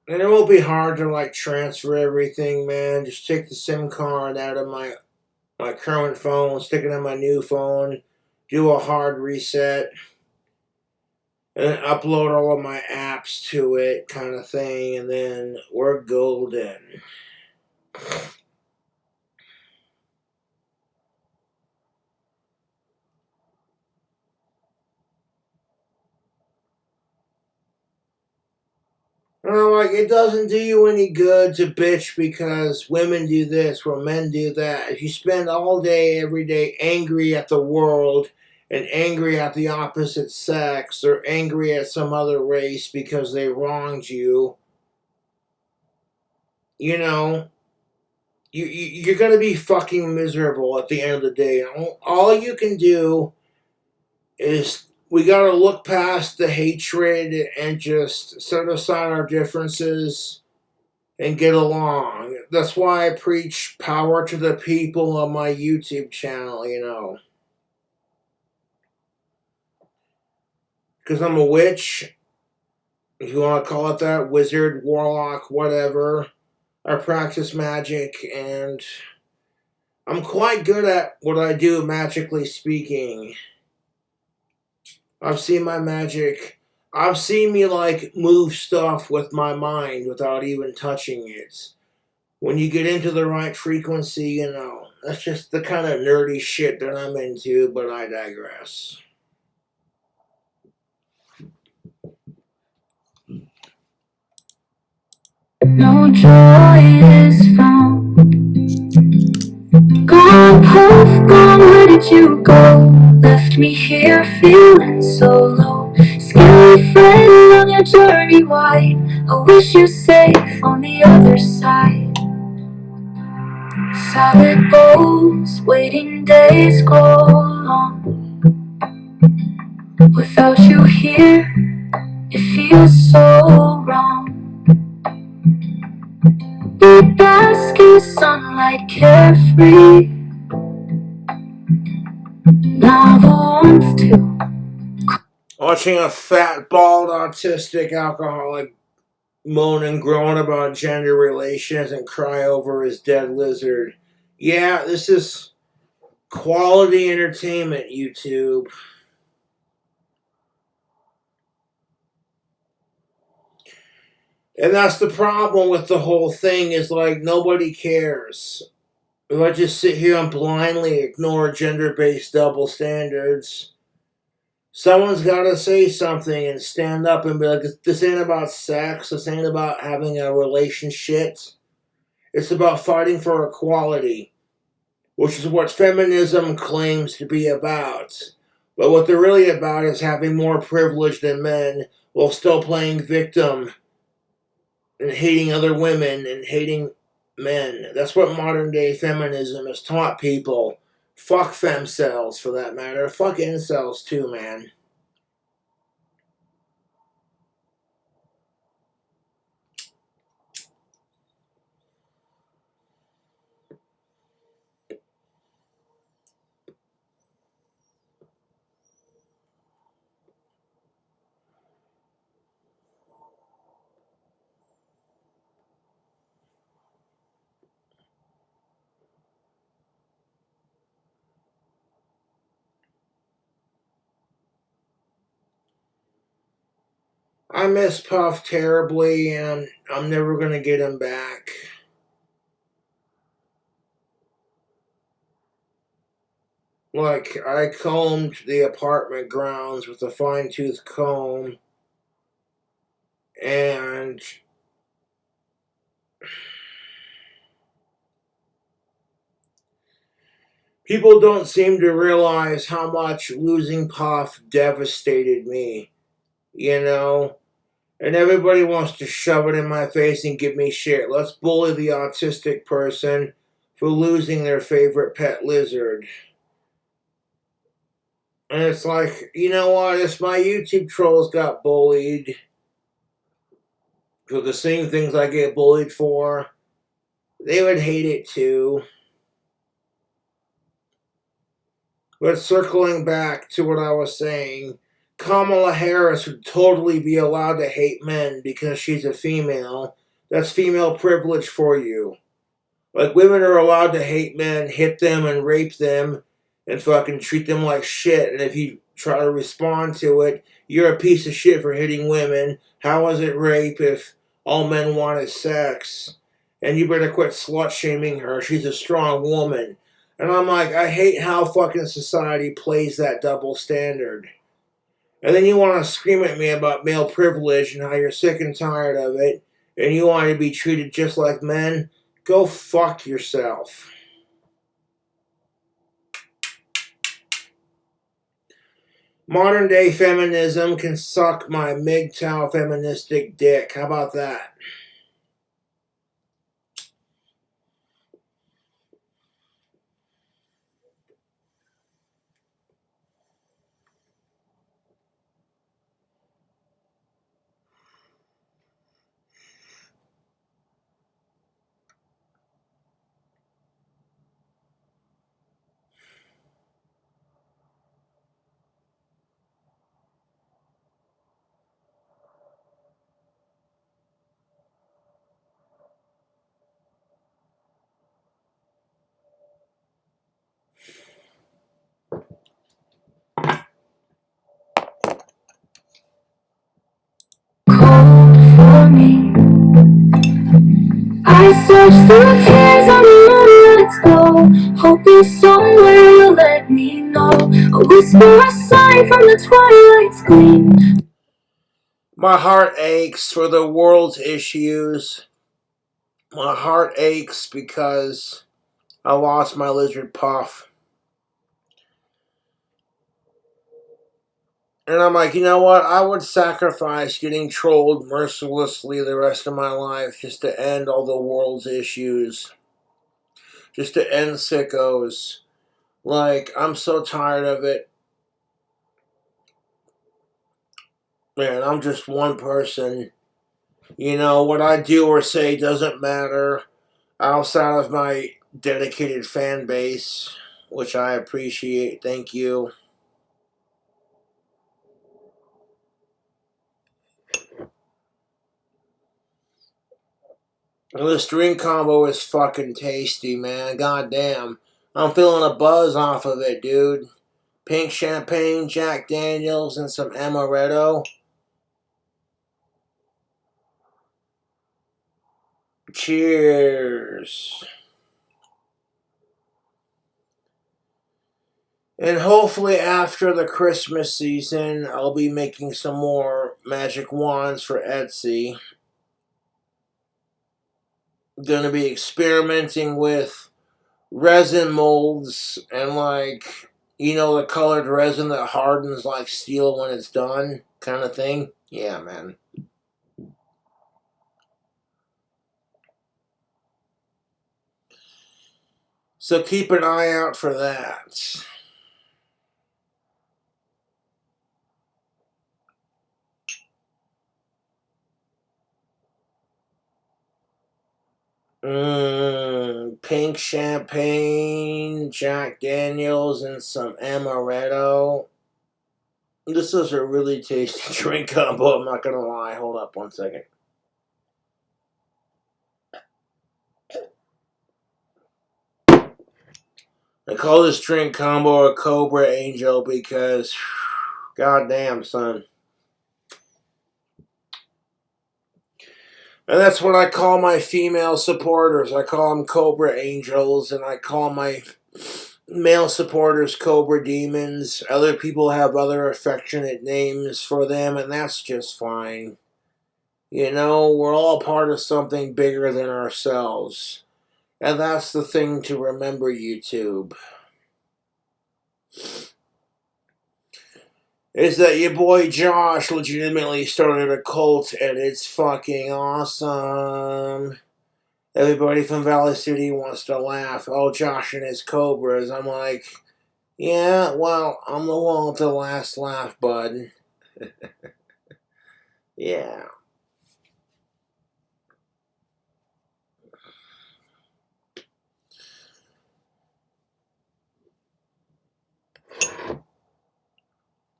And it won't be hard to like transfer everything, man. Just take the SIM card out of my current phone, stick it on my new phone, do a hard reset, and then upload all of my apps to it, kind of thing, and then we're golden. Like, it doesn't do you any good to bitch because women do this or men do that. If you spend all day, every day angry at the world and angry at the opposite sex or angry at some other race because they wronged you, you know, you're going to be fucking miserable at the end of the day. All you can do is we got to look past the hatred and just set aside our differences and get along. That's why I preach power to the people on my YouTube channel, you know. Because I'm a witch, if you want to call it that, wizard, warlock, whatever. I practice magic and I'm quite good at what I do, magically speaking. I've seen my magic. I've seen me like move stuff with my mind without even touching it. When you get into the right frequency, that's just the kind of nerdy shit that I'm into, but I digress. No joy is found. Gone, poof, gone, where did you go? Left me here feeling so low. Scary friend on your journey, why? I wish you safe on the other side. Silent bowls, waiting days grow long. Without you here, it feels so wrong. We bask in sunlight carefree. Now the warmth too. Watching a fat, bald, autistic alcoholic moan and groan about gender relations and cry over his dead lizard. Yeah, this is quality entertainment, YouTube. And that's the problem with the whole thing is like nobody cares. If I just sit here and blindly ignore gender-based double standards, someone's got to say something and stand up and be like, this ain't about sex, this ain't about having a relationship. It's about fighting for equality, which is what feminism claims to be about. But what they're really about is having more privilege than men while still playing victim and hating other women and hating men. That's what modern day feminism has taught people. Fuck femcells, for that matter. Fuck incels, too, man. I miss Puff terribly, and I'm never gonna get him back. Like, I combed the apartment grounds with a fine tooth comb, and people don't seem to realize how much losing Puff devastated me, you know? And everybody wants to shove it in my face and give me shit. Let's bully the autistic person for losing their favorite pet lizard. And it's like, you know what? If my YouTube trolls got bullied for the same things I get bullied for, they would hate it too. But circling back to what I was saying, Kamala Harris would totally be allowed to hate men because she's a female. That's female privilege for you. Like, women are allowed to hate men, hit them, and rape them, and fucking treat them like shit. And if you try to respond to it, you're a piece of shit for hitting women. How is it rape if all men want is sex? And you better quit slut shaming her. She's a strong woman. And I'm like, I hate how fucking society plays that double standard. And then you want to scream at me about male privilege and how you're sick and tired of it, and you want to be treated just like men. Go fuck yourself. Modern day feminism can suck my MGTOW feministic dick. How about that? watch the tears on the moonlight's go, hoping somewhere you'll let me know. A whisper, a sign from the twilight's gleam. My heart aches for the world's issues. My heart aches because I lost my lizard puff. And I'm like, you know what? I would sacrifice getting trolled mercilessly the rest of my life just to end all the world's issues. Just to end sickos. Like, I'm so tired of it. Man, I'm just one person. You know, what I do or say doesn't matter outside of my dedicated fan base, which I appreciate. Thank you. And this drink combo is fucking tasty, man. Goddamn. I'm feeling a buzz off of it, dude. Pink champagne, Jack Daniels, and some amaretto. Cheers. And hopefully after the Christmas season, I'll be making some more magic wands for Etsy. Gonna be experimenting with resin molds and like, you know, the colored resin that hardens like steel when it's done kind of thing. Yeah, man. So keep an eye out for that. Pink champagne, Jack Daniels, and some amaretto. This is a really tasty drink combo, I'm not gonna lie. Hold up one second. I call this drink combo a Cobra Angel because, goddamn, son. And that's what I call my female supporters. I call them Cobra Angels, and I call my male supporters Cobra Demons. Other people have other affectionate names for them, and that's just fine. You know, we're all part of something bigger than ourselves. And that's the thing to remember, YouTube. Is that your boy Josh legitimately started a cult, and it's fucking awesome. Everybody from Valley City wants to laugh. Oh, Josh and his Cobras. I'm like, yeah, well, I'm the one with the last laugh, bud. Yeah.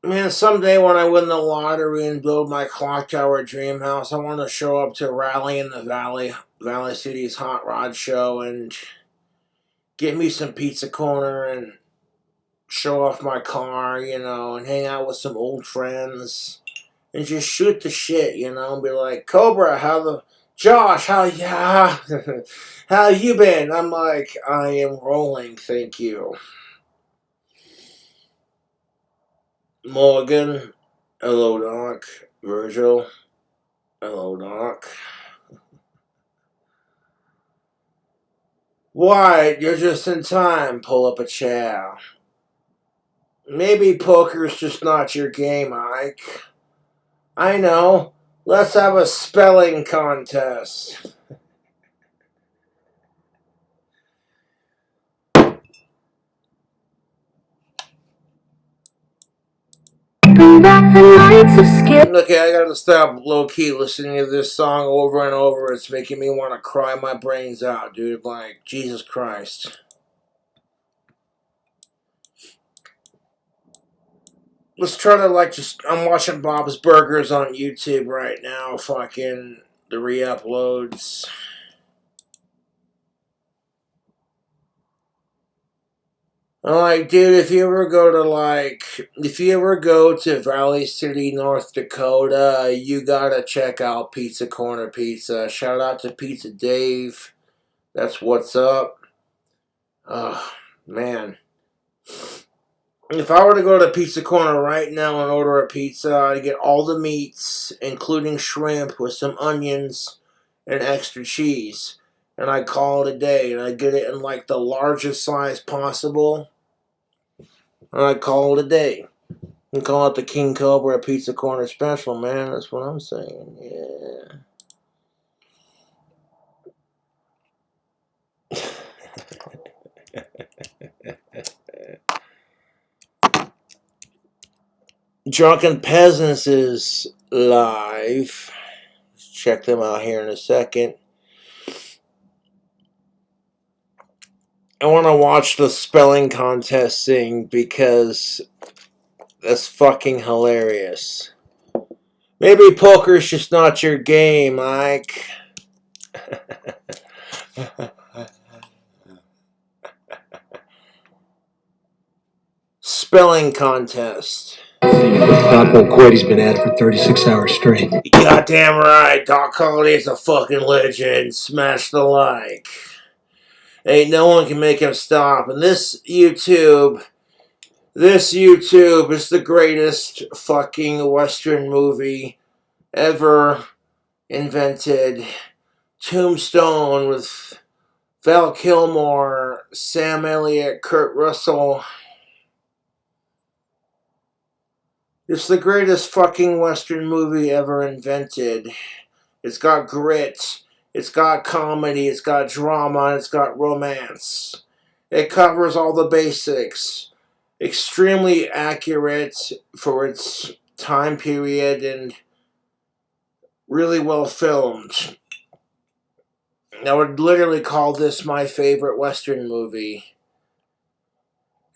Man, someday when I win the lottery and build my clock tower dream house, I want to show up to Rally in the Valley City's Hot Rod Show, and get me some pizza corner and show off my car, you know, and hang out with some old friends and just shoot the shit, you know, and be like, Cobra, Josh, yeah, how you been? I'm like, I am rolling, thank you. Morgan, hello, Doc. Virgil, hello, Doc. Why, you're just in time. Pull up a chair. Maybe poker's just not your game, Ike. I know. Let's have a spelling contest. Okay, I gotta stop low-key listening to this song over and over. It's making me want to cry my brains out, dude. Like, Jesus Christ. Let's try to, like, I'm watching Bob's Burgers on YouTube right now. Fucking the re-uploads. I'm like, dude, if you ever go to Valley City, North Dakota, you gotta check out Pizza Corner Pizza. Shout out to Pizza Dave. That's what's up. Man. If I were to go to the pizza corner right now and order a pizza, I'd get all the meats, including shrimp with some onions and extra cheese. And I'd call it a day. And I'd get it in like the largest size possible. And I'd call it a day. And call it the King Cobra Pizza Corner Special, man. That's what I'm saying. Yeah. Drunken Peasants is live. Check them out here in a second. I want to watch the spelling contest thing because that's fucking hilarious. Maybe poker's just not your game, Mike. Spelling contest. Doc won't quit. He's been at it for 36 hours straight. Goddamn right. Doc Holliday's a fucking legend. Smash the like. Ain't no one can make him stop. And this YouTube is the greatest fucking Western movie ever invented. Tombstone with Val Kilmer, Sam Elliott, Kurt Russell. It's the greatest fucking Western movie ever invented. It's got grit, it's got comedy, it's got drama, it's got romance. It covers all the basics. Extremely accurate for its time period and really well filmed. I would literally call this my favorite Western movie.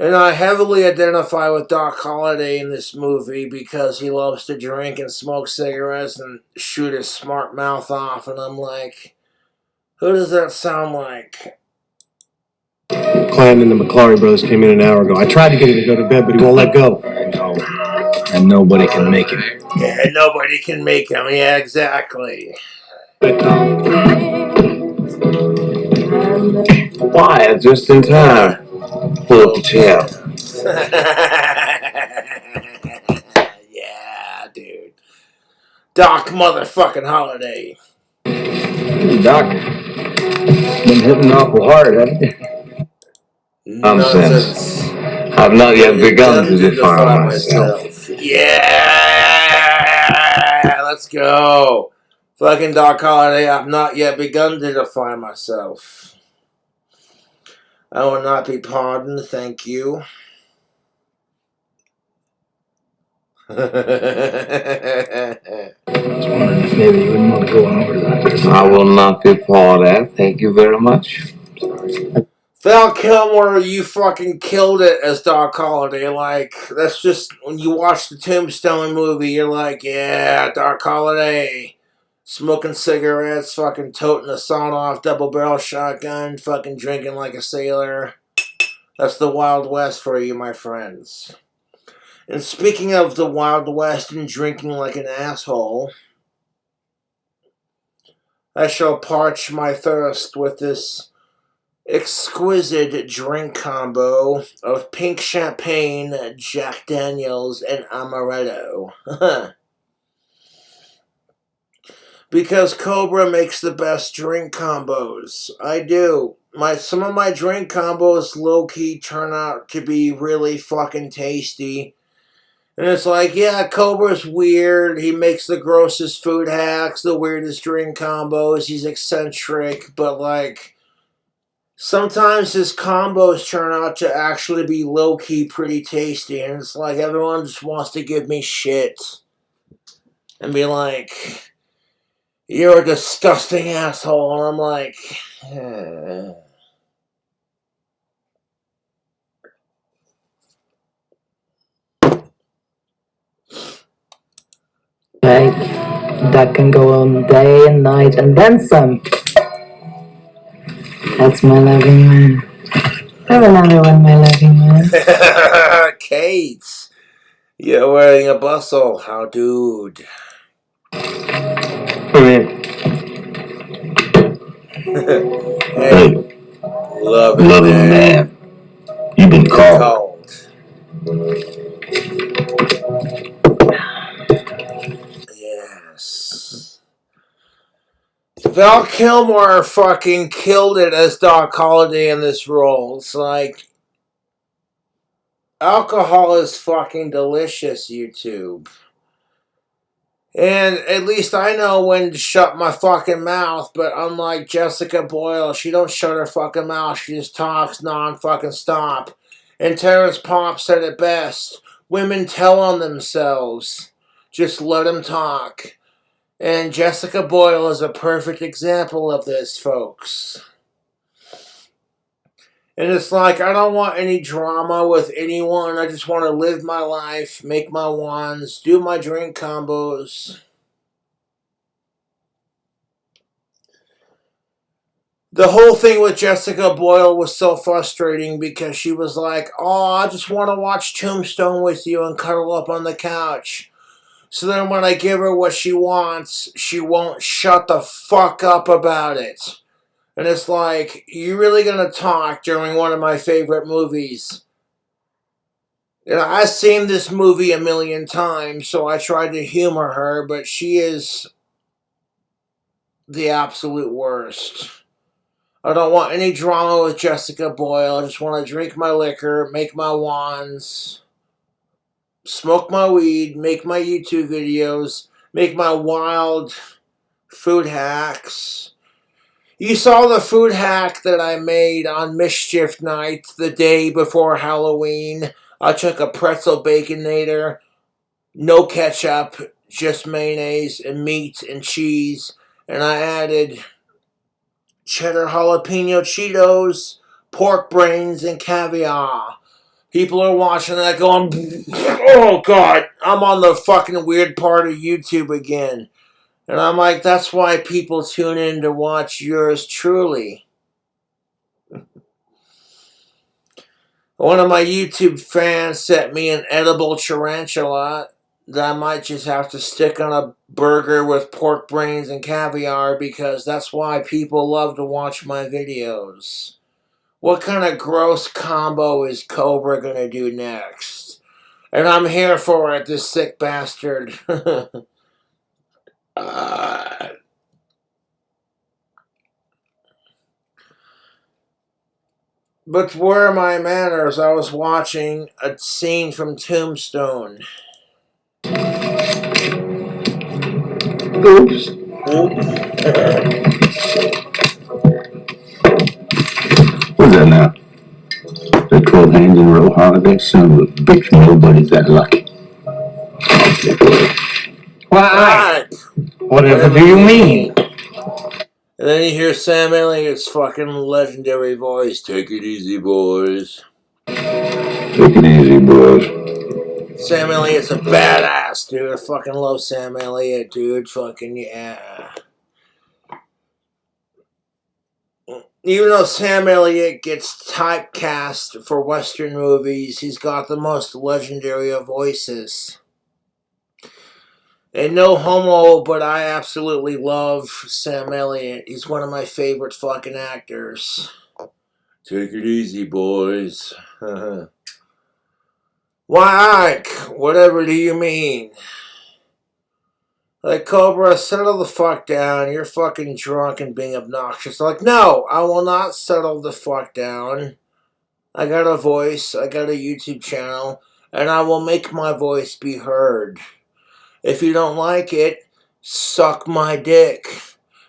And I heavily identify with Doc Holliday in this movie because he loves to drink and smoke cigarettes and shoot his smart mouth off. And I'm like, who does that sound like? Clan and the McClary brothers came in an hour ago. I tried to get him to go to bed, but he won't let go. I know. And nobody can make him. Yeah, nobody can make him. Yeah, exactly. Why? Just in time. Pull up the chair. Yeah, dude. Doc motherfucking Holiday. Doc, been hitting awful hard, haven't you? Nonsense. I've not yet begun to define myself. Yeah, let's go. Fucking Doc Holiday, I've not yet begun to define myself. I will not be pardoned, thank you. I was wondering if maybe you wouldn't want to go on over to that. I will not be pawed at. Thank you very much. Val Kilmer, you fucking killed it as Doc Holliday. Like, that's just, when you watch the Tombstone movie, you're like, yeah, Doc Holliday. Smoking cigarettes, fucking toting a sawed-off double-barrel shotgun, fucking drinking like a sailor. That's the Wild West for you, my friends. And speaking of the Wild West and drinking like an asshole, I shall parch my thirst with this exquisite drink combo of pink champagne, Jack Daniels, and amaretto. Because Cobra makes the best drink combos. I do. Some of my drink combos low-key turn out to be really fucking tasty. And it's like, yeah, Cobra's weird. He makes the grossest food hacks, the weirdest drink combos. He's eccentric, but like, sometimes his combos turn out to actually be low-key pretty tasty. And it's like, everyone just wants to give me shit. And be like, you're a disgusting asshole. And I'm like, Right? That can go on day and night and then some. That's my loving man. Have another one, my loving man. Kate, you're wearing a bustle. How dude? Come here. Hey, Love it, man. You've been called. Yes. Val Kilmer fucking killed it as Doc Holliday in this role. It's like, alcohol is fucking delicious, YouTube. And at least I know when to shut my fucking mouth, but unlike Jessica Boyle, she don't shut her fucking mouth, she just talks non-fucking stop. And Terrence Popp said it best, women tell on themselves, just let them talk. And Jessica Boyle is a perfect example of this, folks. And it's like, I don't want any drama with anyone, I just want to live my life, make my wands, do my drink combos. The whole thing with Jessica Boyle was so frustrating because she was like, oh, I just want to watch Tombstone with you and cuddle up on the couch. So then when I give her what she wants, she won't shut the fuck up about it. And it's like, you really gonna talk during one of my favorite movies? You know, I've seen this movie a million times, so I tried to humor her, but she is the absolute worst. I don't want any drama with Jessica Boyle. I just want to drink my liquor, make my wands, smoke my weed, make my YouTube videos, make my wild food hacks. You saw the food hack that I made on Mischief Night the day before Halloween. I took a pretzel baconator, no ketchup, just mayonnaise and meat and cheese, and I added cheddar jalapeno Cheetos, pork brains, and caviar. People are watching that going, oh God, I'm on the fucking weird part of YouTube again. And I'm like, that's why people tune in to watch yours truly. One of my YouTube fans sent me an edible tarantula that I might just have to stick on a burger with pork brains and caviar because that's why people love to watch my videos. What kind of gross combo is Cobra gonna do next? And I'm here for it, this sick bastard. But where are my manners? I was watching a scene from Tombstone. Oops. What's that now? The 12 hands in a row holiday? Son of a bitch, nobody's that lucky. Why? Whatever do you mean? And then you hear Sam Elliott's fucking legendary voice. Take it easy, boys. Take it easy, boys. Sam Elliott's a badass, dude. I fucking love Sam Elliott, dude. Fucking yeah. Even though Sam Elliott gets typecast for Western movies, he's got the most legendary of voices. And no homo, but I absolutely love Sam Elliott. He's one of my favorite fucking actors. Take it easy, boys. Why, Ike? Whatever do you mean? Like, Cobra, settle the fuck down. You're fucking drunk and being obnoxious. Like, no, I will not settle the fuck down. I got a voice, I got a YouTube channel, and I will make my voice be heard. If you don't like it, suck my dick.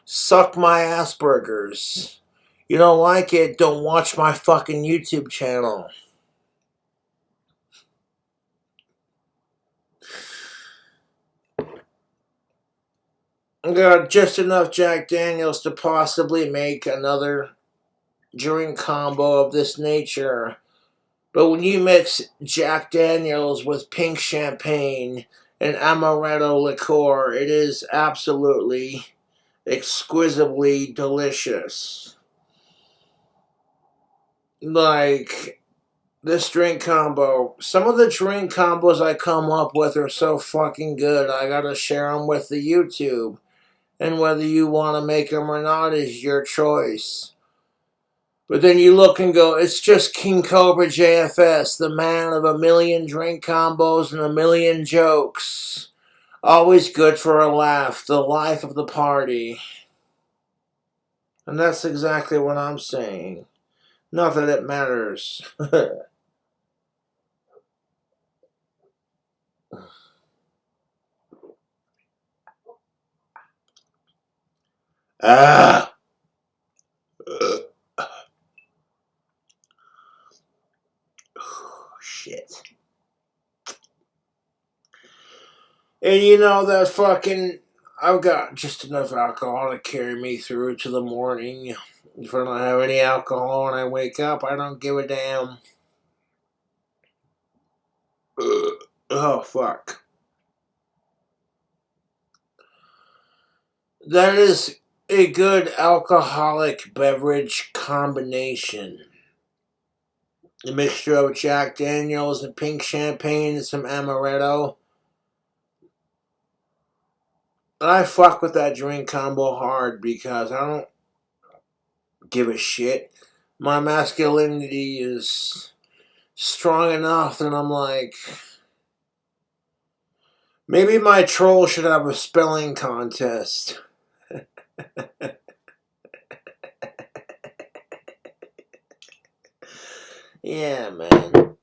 Suck my Asperger's. You don't like it, don't watch my fucking YouTube channel. I got just enough Jack Daniels to possibly make another drink combo of this nature. But when you mix Jack Daniels with pink champagne and amaretto liqueur, it is absolutely, exquisitely delicious. Like, this drink combo, some of the drink combos I come up with are so fucking good, I gotta share them with the YouTube. And whether you want to make them or not is your choice. But then you look and go, it's just King Cobra JFS, the man of a million drink combos and a million jokes. Always good for a laugh, the life of the party. And that's exactly what I'm saying. Not that it matters. Ah! Shit. And you know that fucking... I've got just enough alcohol to carry me through to the morning. If I don't have any alcohol when I wake up, I don't give a damn. Oh, fuck. That is a good alcoholic beverage combination. A mixture of Jack Daniels and pink champagne and some amaretto. And I fuck with that drink combo hard because I don't give a shit. My masculinity is strong enough that I'm like, maybe my troll should have a spelling contest. Yeah, man.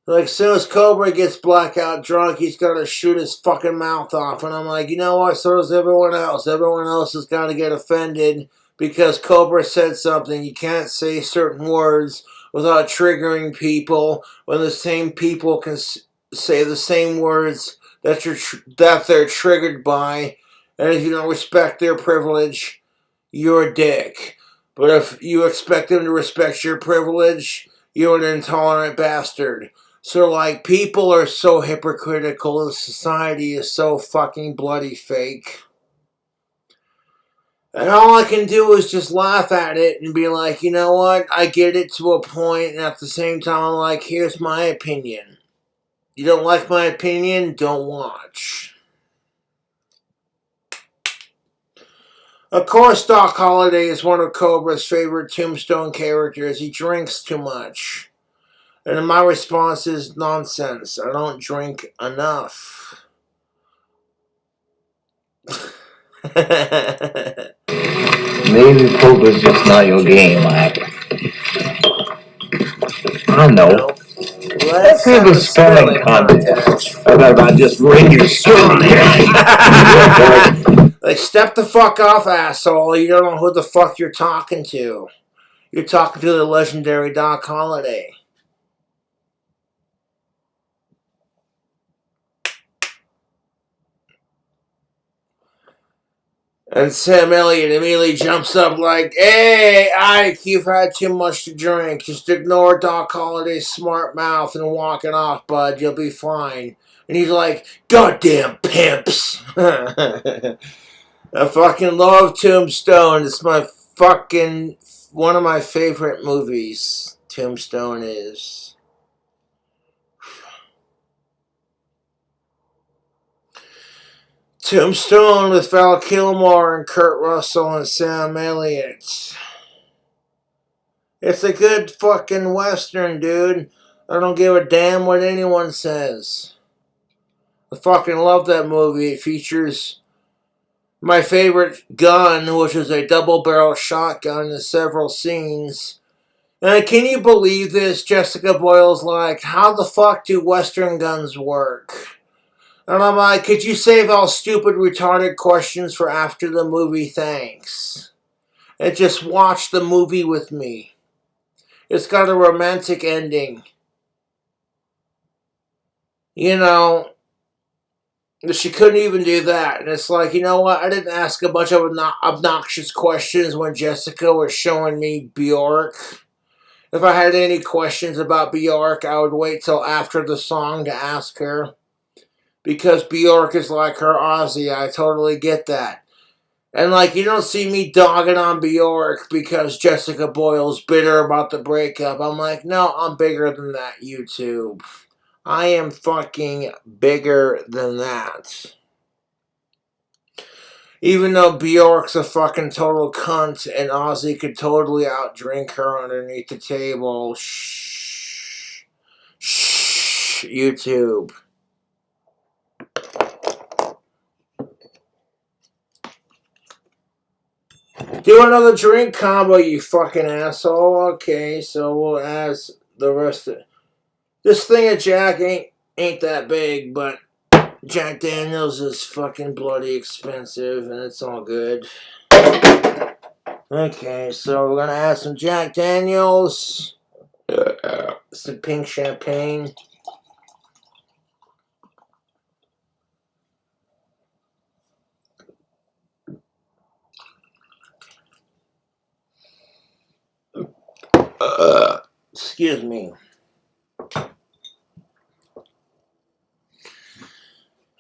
Like, soon as Cobra gets blackout drunk, he's gonna shoot his fucking mouth off. And I'm like, you know what? So does everyone else. Everyone else is gonna get offended because Cobra said something. You can't say certain words without triggering people when the same people can say the same words that they're triggered by. And if you don't respect their privilege, you're a dick. But if you expect them to respect your privilege, you're an intolerant bastard. So, like, people are so hypocritical and society is so fucking bloody fake. And all I can do is just laugh at it and be like, you know what? I get it to a point, and at the same time, I'm like, here's my opinion. You don't like my opinion? Don't watch. Of course, Doc Holliday is one of Cobra's favorite Tombstone characters. He drinks too much. And my response is nonsense. I don't drink enough. Maybe poker's just not your game, Mike. I know. Let's have a spelling contest. How about just ring your spelling? Like, step the fuck off, asshole. You don't know who the fuck you're talking to. You're talking to the legendary Doc Holliday. And Sam Elliott immediately jumps up like, hey, Ike, you've had too much to drink. Just ignore Doc Holliday's smart mouth and walk it off, bud. You'll be fine. And he's like, goddamn pimps. I fucking love Tombstone. It's my fucking, one of my favorite movies. Tombstone is. Tombstone with Val Kilmer and Kurt Russell and Sam Elliott. It's a good fucking Western, dude. I don't give a damn what anyone says. I fucking love that movie. It features my favorite gun, which is a double-barrel shotgun in several scenes. And can you believe this? Jessica Boyle's like, how the fuck do Western guns work? And I'm like, could you save all stupid, retarded questions for after the movie? Thanks. And just watch the movie with me. It's got a romantic ending. You know, she couldn't even do that. And it's like, you know what? I didn't ask a bunch of obnoxious questions when Jessica was showing me Bjork. If I had any questions about Bjork, I would wait till after the song to ask her. Because Bjork is like her Ozzy. I totally get that. And like, you don't see me dogging on Bjork because Jessica Boyle's bitter about the breakup. I'm like, no, I'm bigger than that, YouTube. I am fucking bigger than that. Even though Bjork's a fucking total cunt and Ozzy could totally outdrink her underneath the table. Shh. Shh. YouTube. Do another drink combo, you fucking asshole. Okay, so we'll ask the rest of... This thing of Jack ain't that big, but Jack Daniels is fucking bloody expensive, and it's all good. Okay, so we're gonna add some Jack Daniels, some pink champagne. Excuse me.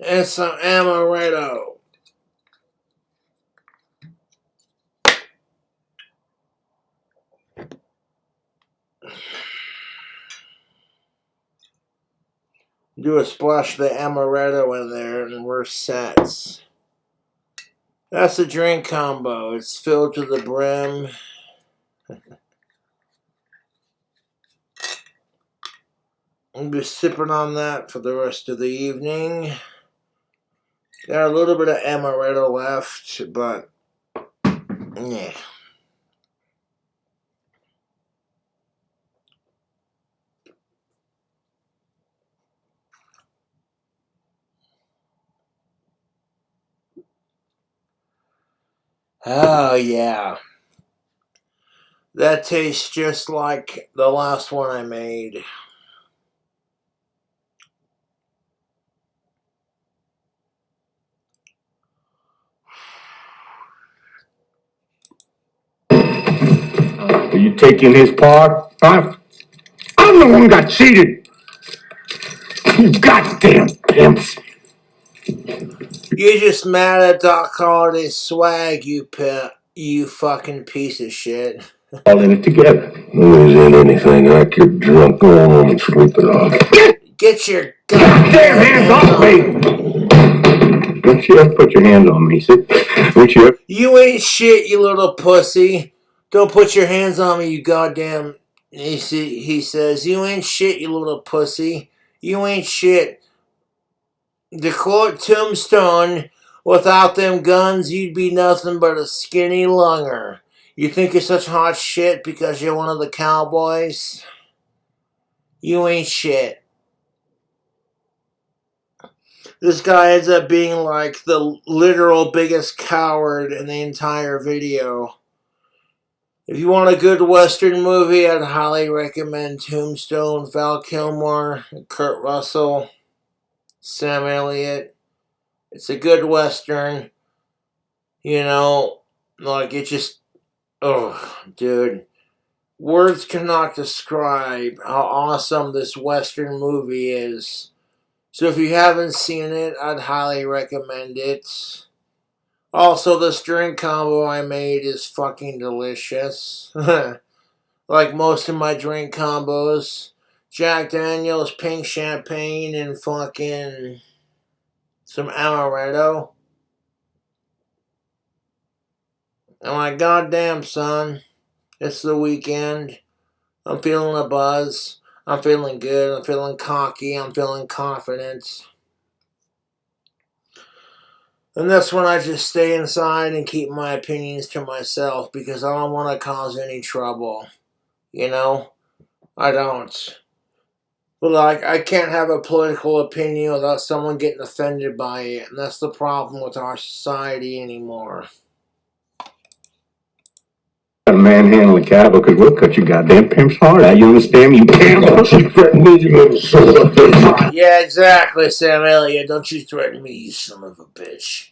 And some amaretto. Do a splash of the amaretto in there and we're set. That's a drink combo. It's filled to the brim. I'll be sipping on that for the rest of the evening. Got a little bit of amaretto left, but yeah. Oh yeah. That tastes just like the last one I made. Are you taking his part? Huh? I'm the one who got cheated. You goddamn pimps. You just mad at Doc Holliday's swag, you fucking piece of shit. All in it together. There ain't anything like your drunk going home and sleep it off. Get your goddamn hands off me! Don't you ever put your hands on me, sis. Don't you ever? You ain't shit, you little pussy. Don't put your hands on me, you goddamn... He says, you ain't shit, you little pussy. You ain't shit. To quote Tombstone, without them guns, you'd be nothing but a skinny lunger. You think you're such hot shit because you're one of the cowboys? You ain't shit. This guy ends up being like the literal biggest coward in the entire video. If you want a good Western movie, I'd highly recommend Tombstone, Val Kilmer, Kurt Russell, Sam Elliott. It's a good Western. You know, like it just... Oh, dude. Words cannot describe how awesome this Western movie is. So if you haven't seen it, I'd highly recommend it. Also, this drink combo I made is fucking delicious. Like most of my drink combos. Jack Daniels, pink champagne, and fucking some amaretto. I'm like, goddamn, son. It's the weekend. I'm feeling a buzz. I'm feeling good. I'm feeling cocky. I'm feeling confident. And that's when I just stay inside and keep my opinions to myself because I don't want to cause any trouble. You know? I don't. But like, I can't have a political opinion without someone getting offended by it. And that's the problem with our society anymore. A manhandle a cow because we'll cut your goddamn pimp's heart out. You understand me? You can't you threaten me, you little son of a bitch. Yeah, exactly, Sam Elliott. Don't you threaten me, you son of a bitch.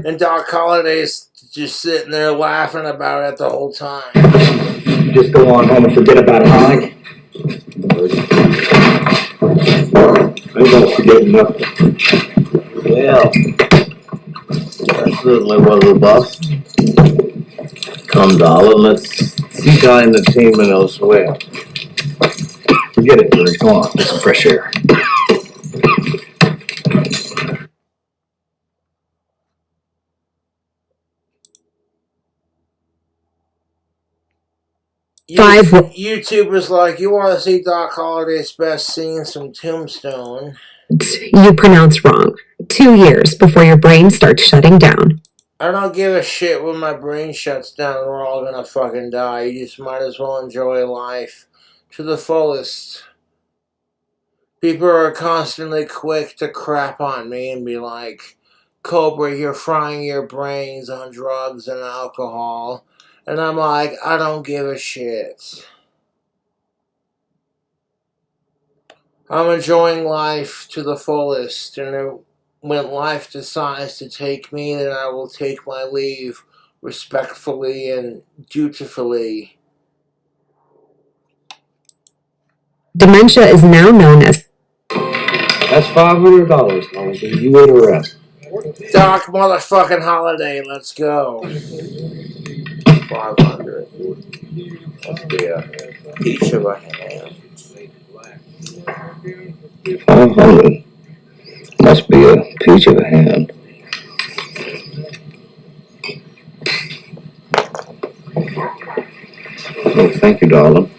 And Doc Holliday's just sitting there laughing about it the whole time. Just go on home and forget about it, Mike. I ain't gonna forget nothing. Well, that certainly was a bust. Come, darling, let's seek our entertainment elsewhere. Forget it, George. Come on, get some fresh air. YouTubers like, you want to see Doc Holliday's best scenes from Tombstone. You pronounce wrong. 2 years before your brain starts shutting down. I don't give a shit when my brain shuts down and we're all gonna fucking die. You just might as well enjoy life to the fullest. People are constantly quick to crap on me and be like, Cobra, you're frying your brains on drugs and alcohol. And I'm like, I don't give a shit. I'm enjoying life to the fullest, and when life decides to take me, then I will take my leave respectfully and dutifully. Dementia is now known as... That's $500, Holliday. You ate a rep. Doc motherfucking Holiday, let's go. 500. Must be a each of a hand. 500. Must be a peach of a hand. Oh, thank you, darling.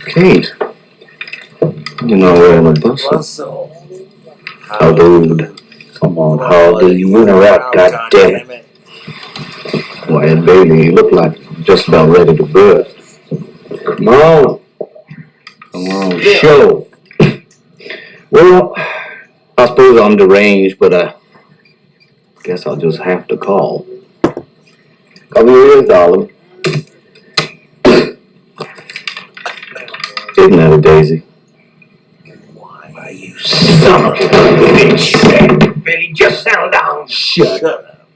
Kate. You know we're in a bustle. How dude. Come on, Hardy, you in a rap, goddammit. Why, baby, you look like just about ready to burst. Come on. Come on, show. Well, I suppose I'm deranged, but I guess I'll just have to call. Come here, darling. Isn't that a daisy? Why, you son of a bitch. Billy, just settle down. Shut up.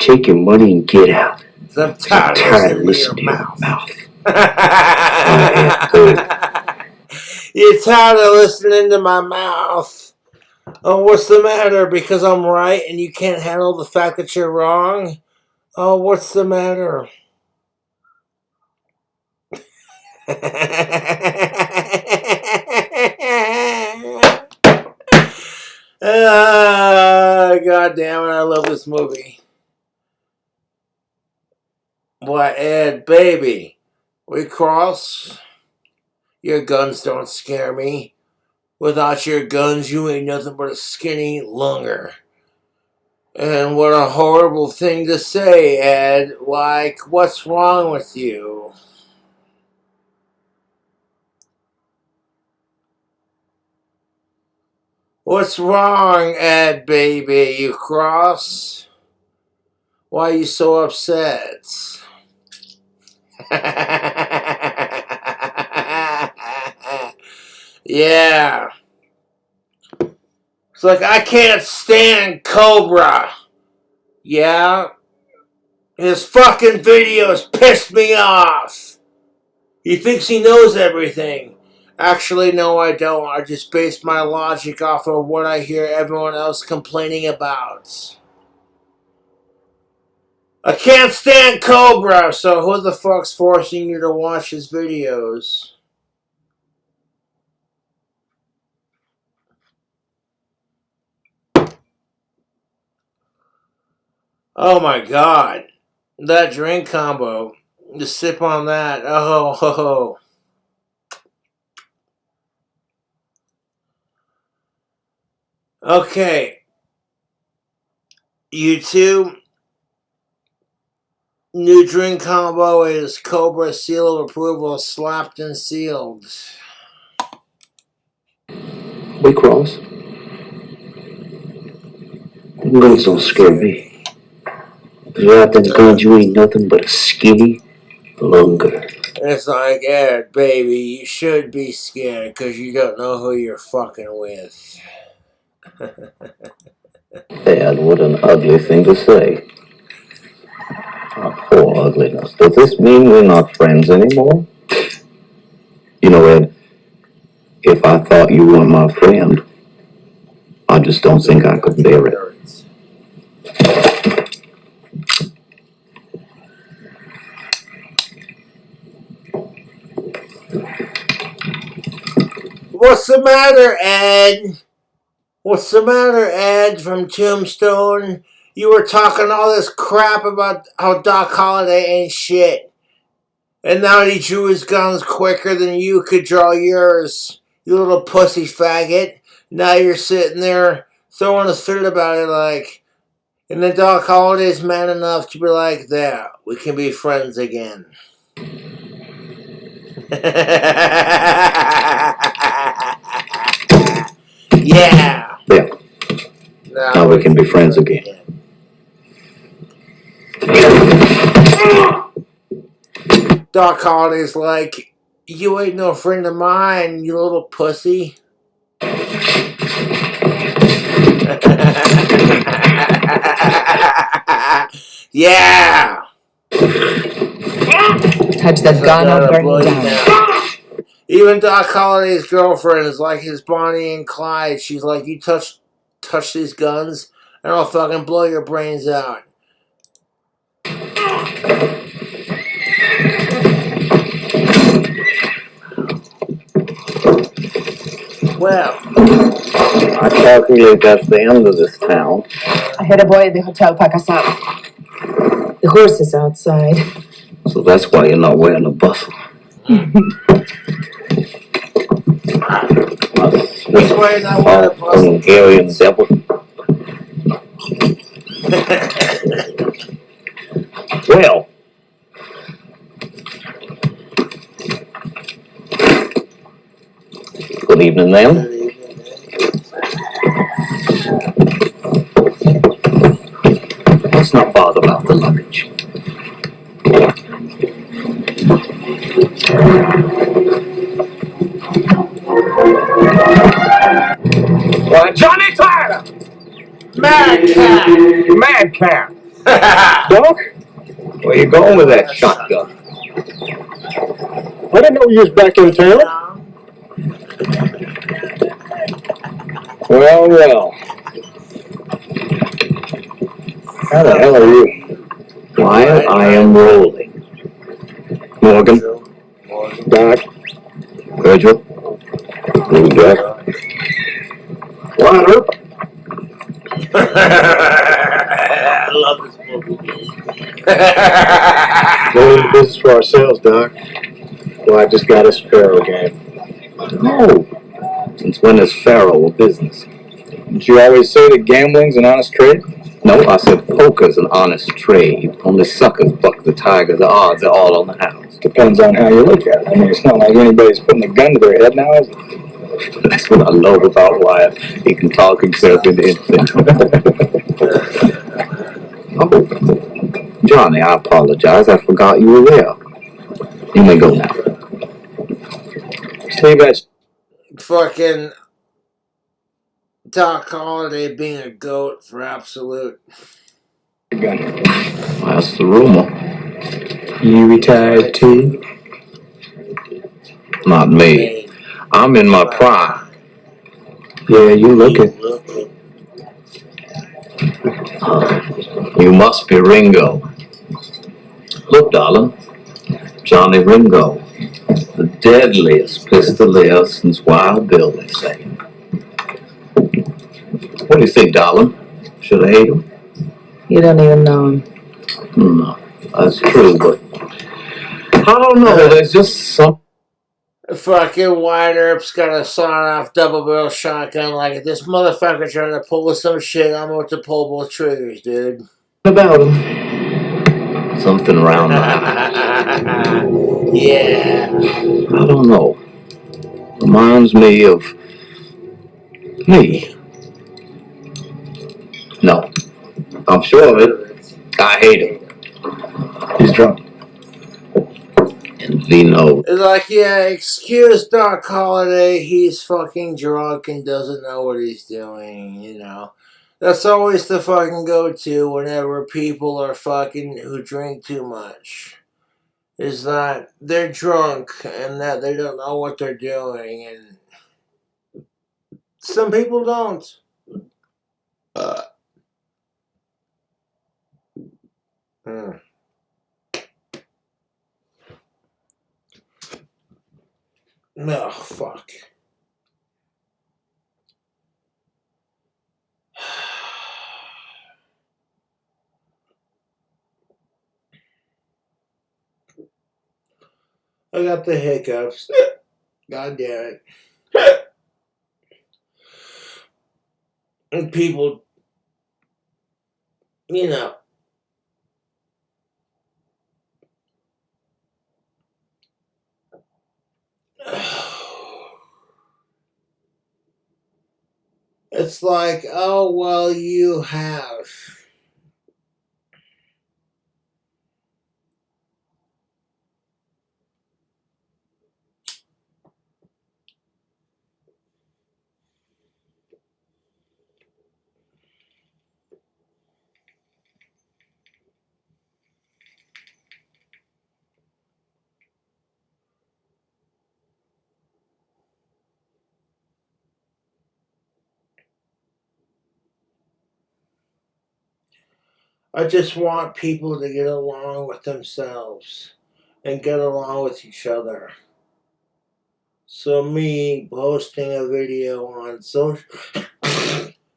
Take your money and get out. I'm tired of listening to your mouth. You're tired of listening to my mouth. Oh, what's the matter? Because I'm right and you can't handle the fact that you're wrong? Oh, what's the matter? God damn it, I love this movie. Boy, Ed, baby, we cross. Your guns don't scare me. Without your guns, you ain't nothing but a skinny lunger. And what a horrible thing to say, Ed. Like, what's wrong with you? What's wrong, Ed, baby? You cross? Why are you so upset? Yeah. It's like, I can't stand Cobra. Yeah? His fucking videos pissed me off. He thinks he knows everything. Actually, no, I don't. I just base my logic off of what I hear everyone else complaining about. I can't stand Cobra, so who the fuck's forcing you to watch his videos? Oh my god. That drink combo. Just sip on that. Oh, ho, ho. Okay. You two. New drink combo is Cobra seal of approval, slapped and sealed. We cross. Them guns don't scare me. Without them guns, you ain't nothing but a skinny lunger. It's like, yeah, baby, you should be scared because you don't know who you're fucking with. Dad, what an ugly thing to say. Oh, poor ugliness. Does this mean we're not friends anymore? You know, Ed, if I thought you weren't my friend, I just don't think I could bear it. What's the matter, Ed? What's the matter, Ed from Tombstone? You were talking all this crap about how Doc Holliday ain't shit. And now he drew his guns quicker than you could draw yours. You little pussy faggot. Now you're sitting there throwing a fit about it like... And then Doc Holliday's man enough to be like, there, we can be friends again. Yeah. Yeah. Now we can be friends again. Doc Holliday's like, you ain't no friend of mine, you little pussy. Yeah. Touch that gun, I'll burn you down. Even Doc Holliday's girlfriend is like his Bonnie and Clyde. She's like, you touch these guns, and I'll fucking blow your brains out. Well, I calculate that's the end of this town. I had a boy at the hotel pack us up. The horse is outside. So that's why you're not wearing a bustle. That's why you're not wearing a bustle. Hungarian devil. Well, good evening, then. Let's not bother about the luggage. Why, Johnny Tyler! Madcap! Madcap! Doc? Where you going with that shotgun? I didn't know you was back in town. Well, well. How the hell are you? Wyatt, I am rolling. Morgan? Doc. Virgil? Blue Jack? Water? I love this movie. We're in the business for ourselves, Doc. Well, I just got us a Pharaoh game. Oh. Since when is Pharaoh a business? Did you always say that gambling's an honest trade? No, I said poker's an honest trade. Only suckers buck the tiger. The odds are all on the house. Depends on how you look at it. I mean, it's not like anybody's putting a gun to their head now, is it? That's what I love about Wyatt. He can talk himself into anything. Oh, Johnny, I apologize. I forgot you were there. You may go now. Steve, that's Fucking Doc Holliday being a goat for absolute. a gun. That's the rumor. You retired too? Not me. I'm in my prime. Yeah, you look it. You must be Ringo. Look, darling. Johnny Ringo. The deadliest pistoleer since Wild Bill, they say. What do you think, darling? Should I hate him? You don't even know him. No, that's true, but I don't know. There's just some. Fucking Wyatt Earp's got a sawed-off double-barrel shotgun. Like, if this motherfucker trying to pull some shit, I'm going to pull both triggers, dude. About him. Something around my Yeah. I don't know. Reminds me of me. No, I'm sure of it. I hate him. He's drunk. And Vino. It's like, yeah, excuse Doc Holliday, he's fucking drunk and doesn't know what he's doing, you know. That's always the fucking go-to whenever people are fucking who drink too much. Is that they're drunk and that they don't know what they're doing, and some people don't. Oh, fuck. I got the hiccups. God damn it. And people, you know, it's like, oh, well, you have. I just want people to get along with themselves and get along with each other. So me posting a video on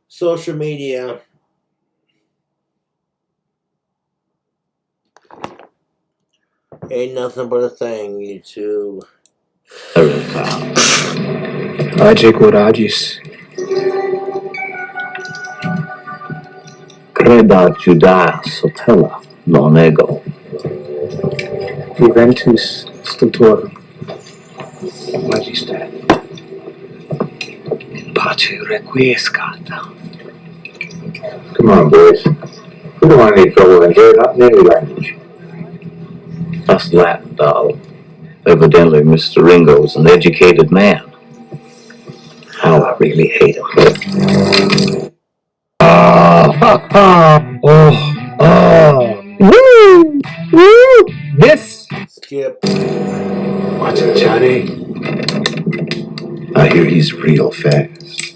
social media ain't nothing but a thing, YouTube. Oggi coragis. Creda Judaea Sotella non ego. Juventus stultorum. Magistat. Pace requiescat. Come on, boys. We don't want any trouble in here, not in any language. That's Latin, doll. Evidently, Mr. Ringo's an educated man. How I really hate him. Woo! Woo! This. Skip. Watch it, Johnny. I hear he's real fast.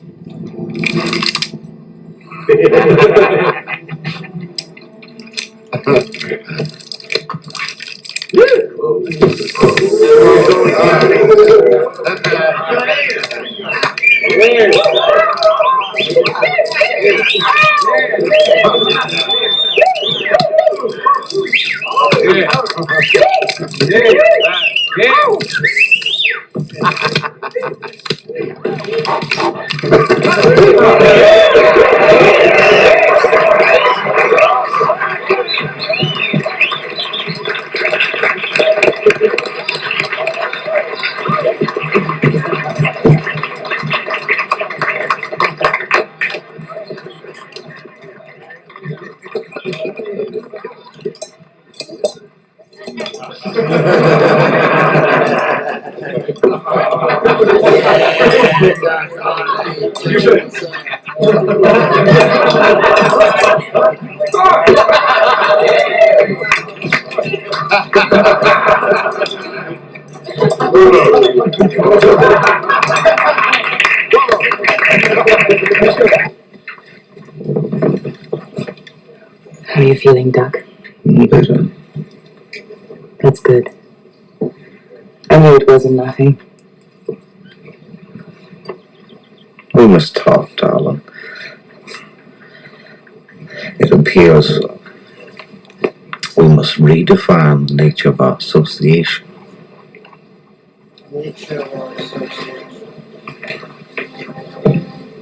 How are you feeling, Doc? Better. That's good. I knew it wasn't nothing. We must talk, darling. It appears we must redefine the nature of our association.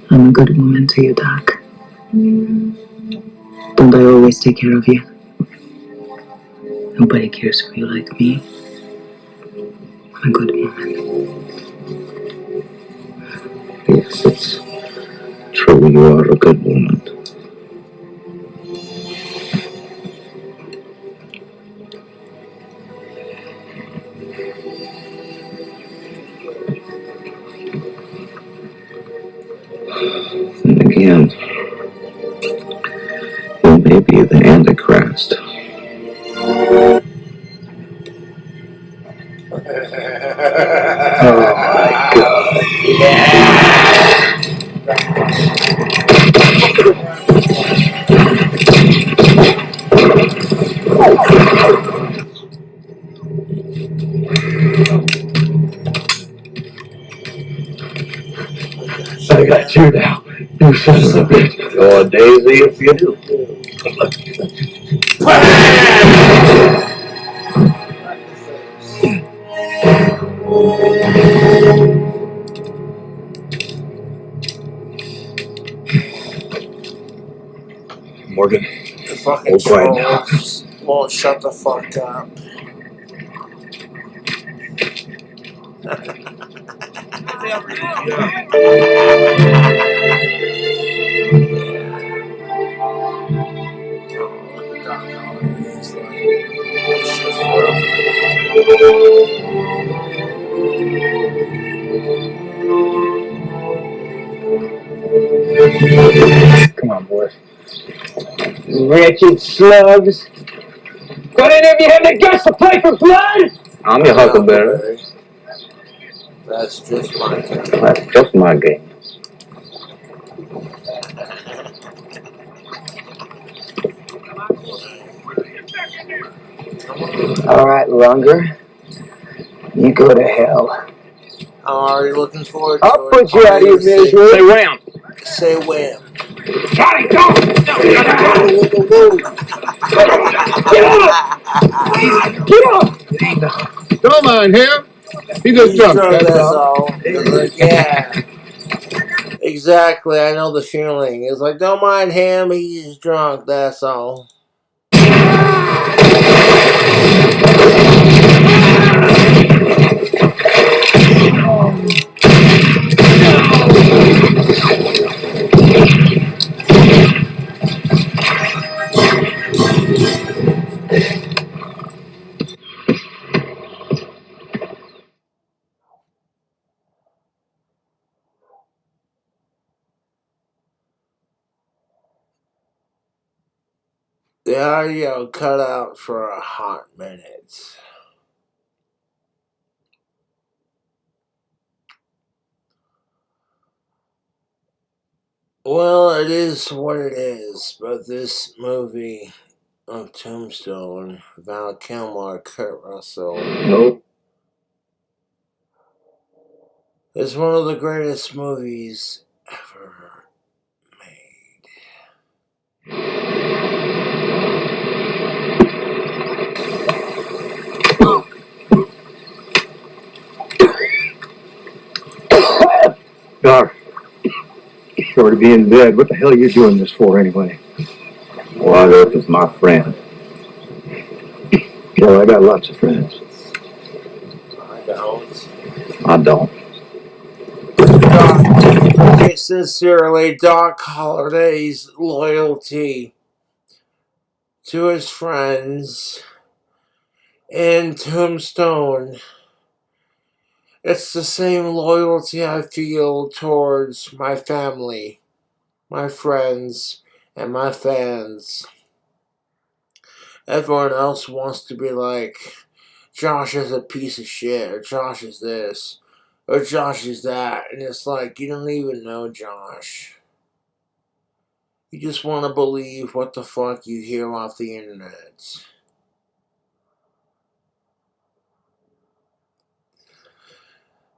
I'm a good woman to you, Doc. Don't I always take care of you? Nobody cares for you like me. I'm a good woman. Yes, it's true, you are a good woman. And again, you may be the Antichrist. Oh my God. I got you now. You son of a bitch. You're a daisy if you do. Morgan, The fucking we'll go ahead now. trolls won't shut the fuck up. He's like, this shit's forever. Come on, boys. Wretched slugs. Got any of you have the guts to play for blood? I'm your huckleberry. That's just my game. That's just my game. All right, Lunger. You go to hell. I'm already looking forward to I'll it. put you out of your misery. Say wham! Say wham. Johnny, go! Get up! Get up! Don't mind him. He's just He's drunk, drunk, that's that's all. all. It's like, yeah. Exactly, I know the feeling. It's like, don't mind him, he's drunk, that's all. The audio cut out for a hot minute. Well, it is what it is, but this movie of Tombstone, Val Kilmer, Kurt Russell, Nope. is one of the greatest movies ever made. Doc, sorry to be in bed. What the hell are you doing this for anyway? Wyatt Earp is my friend. Well, I got lots of friends. I don't. I don't. Very sincerely, Doc Holliday's loyalty to his friends in Tombstone. It's the same loyalty I feel towards my family, my friends, and my fans. Everyone else wants to be like, Josh is a piece of shit, or Josh is this, or Josh is that, and it's like, you don't even know Josh. You just want to believe what the fuck you hear off the internet.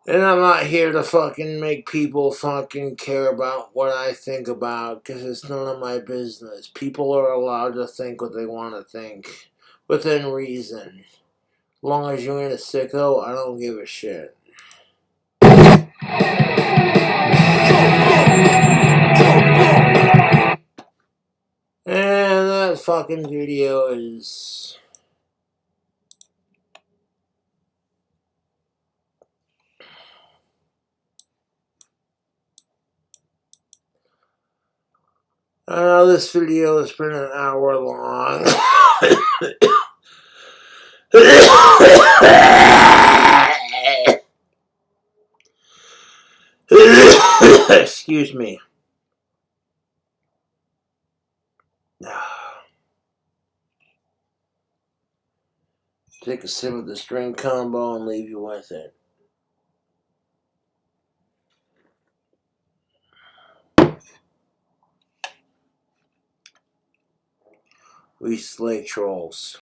And I'm not here to fucking make people fucking care about what I think about, because it's none of my business. People are allowed to think what they want to think, within reason. As long as you ain't a sicko, I don't give a shit. And that fucking video is... I know this video has been an hour long. Excuse me. Take a sip of the string combo and leave you with it. We slay trolls.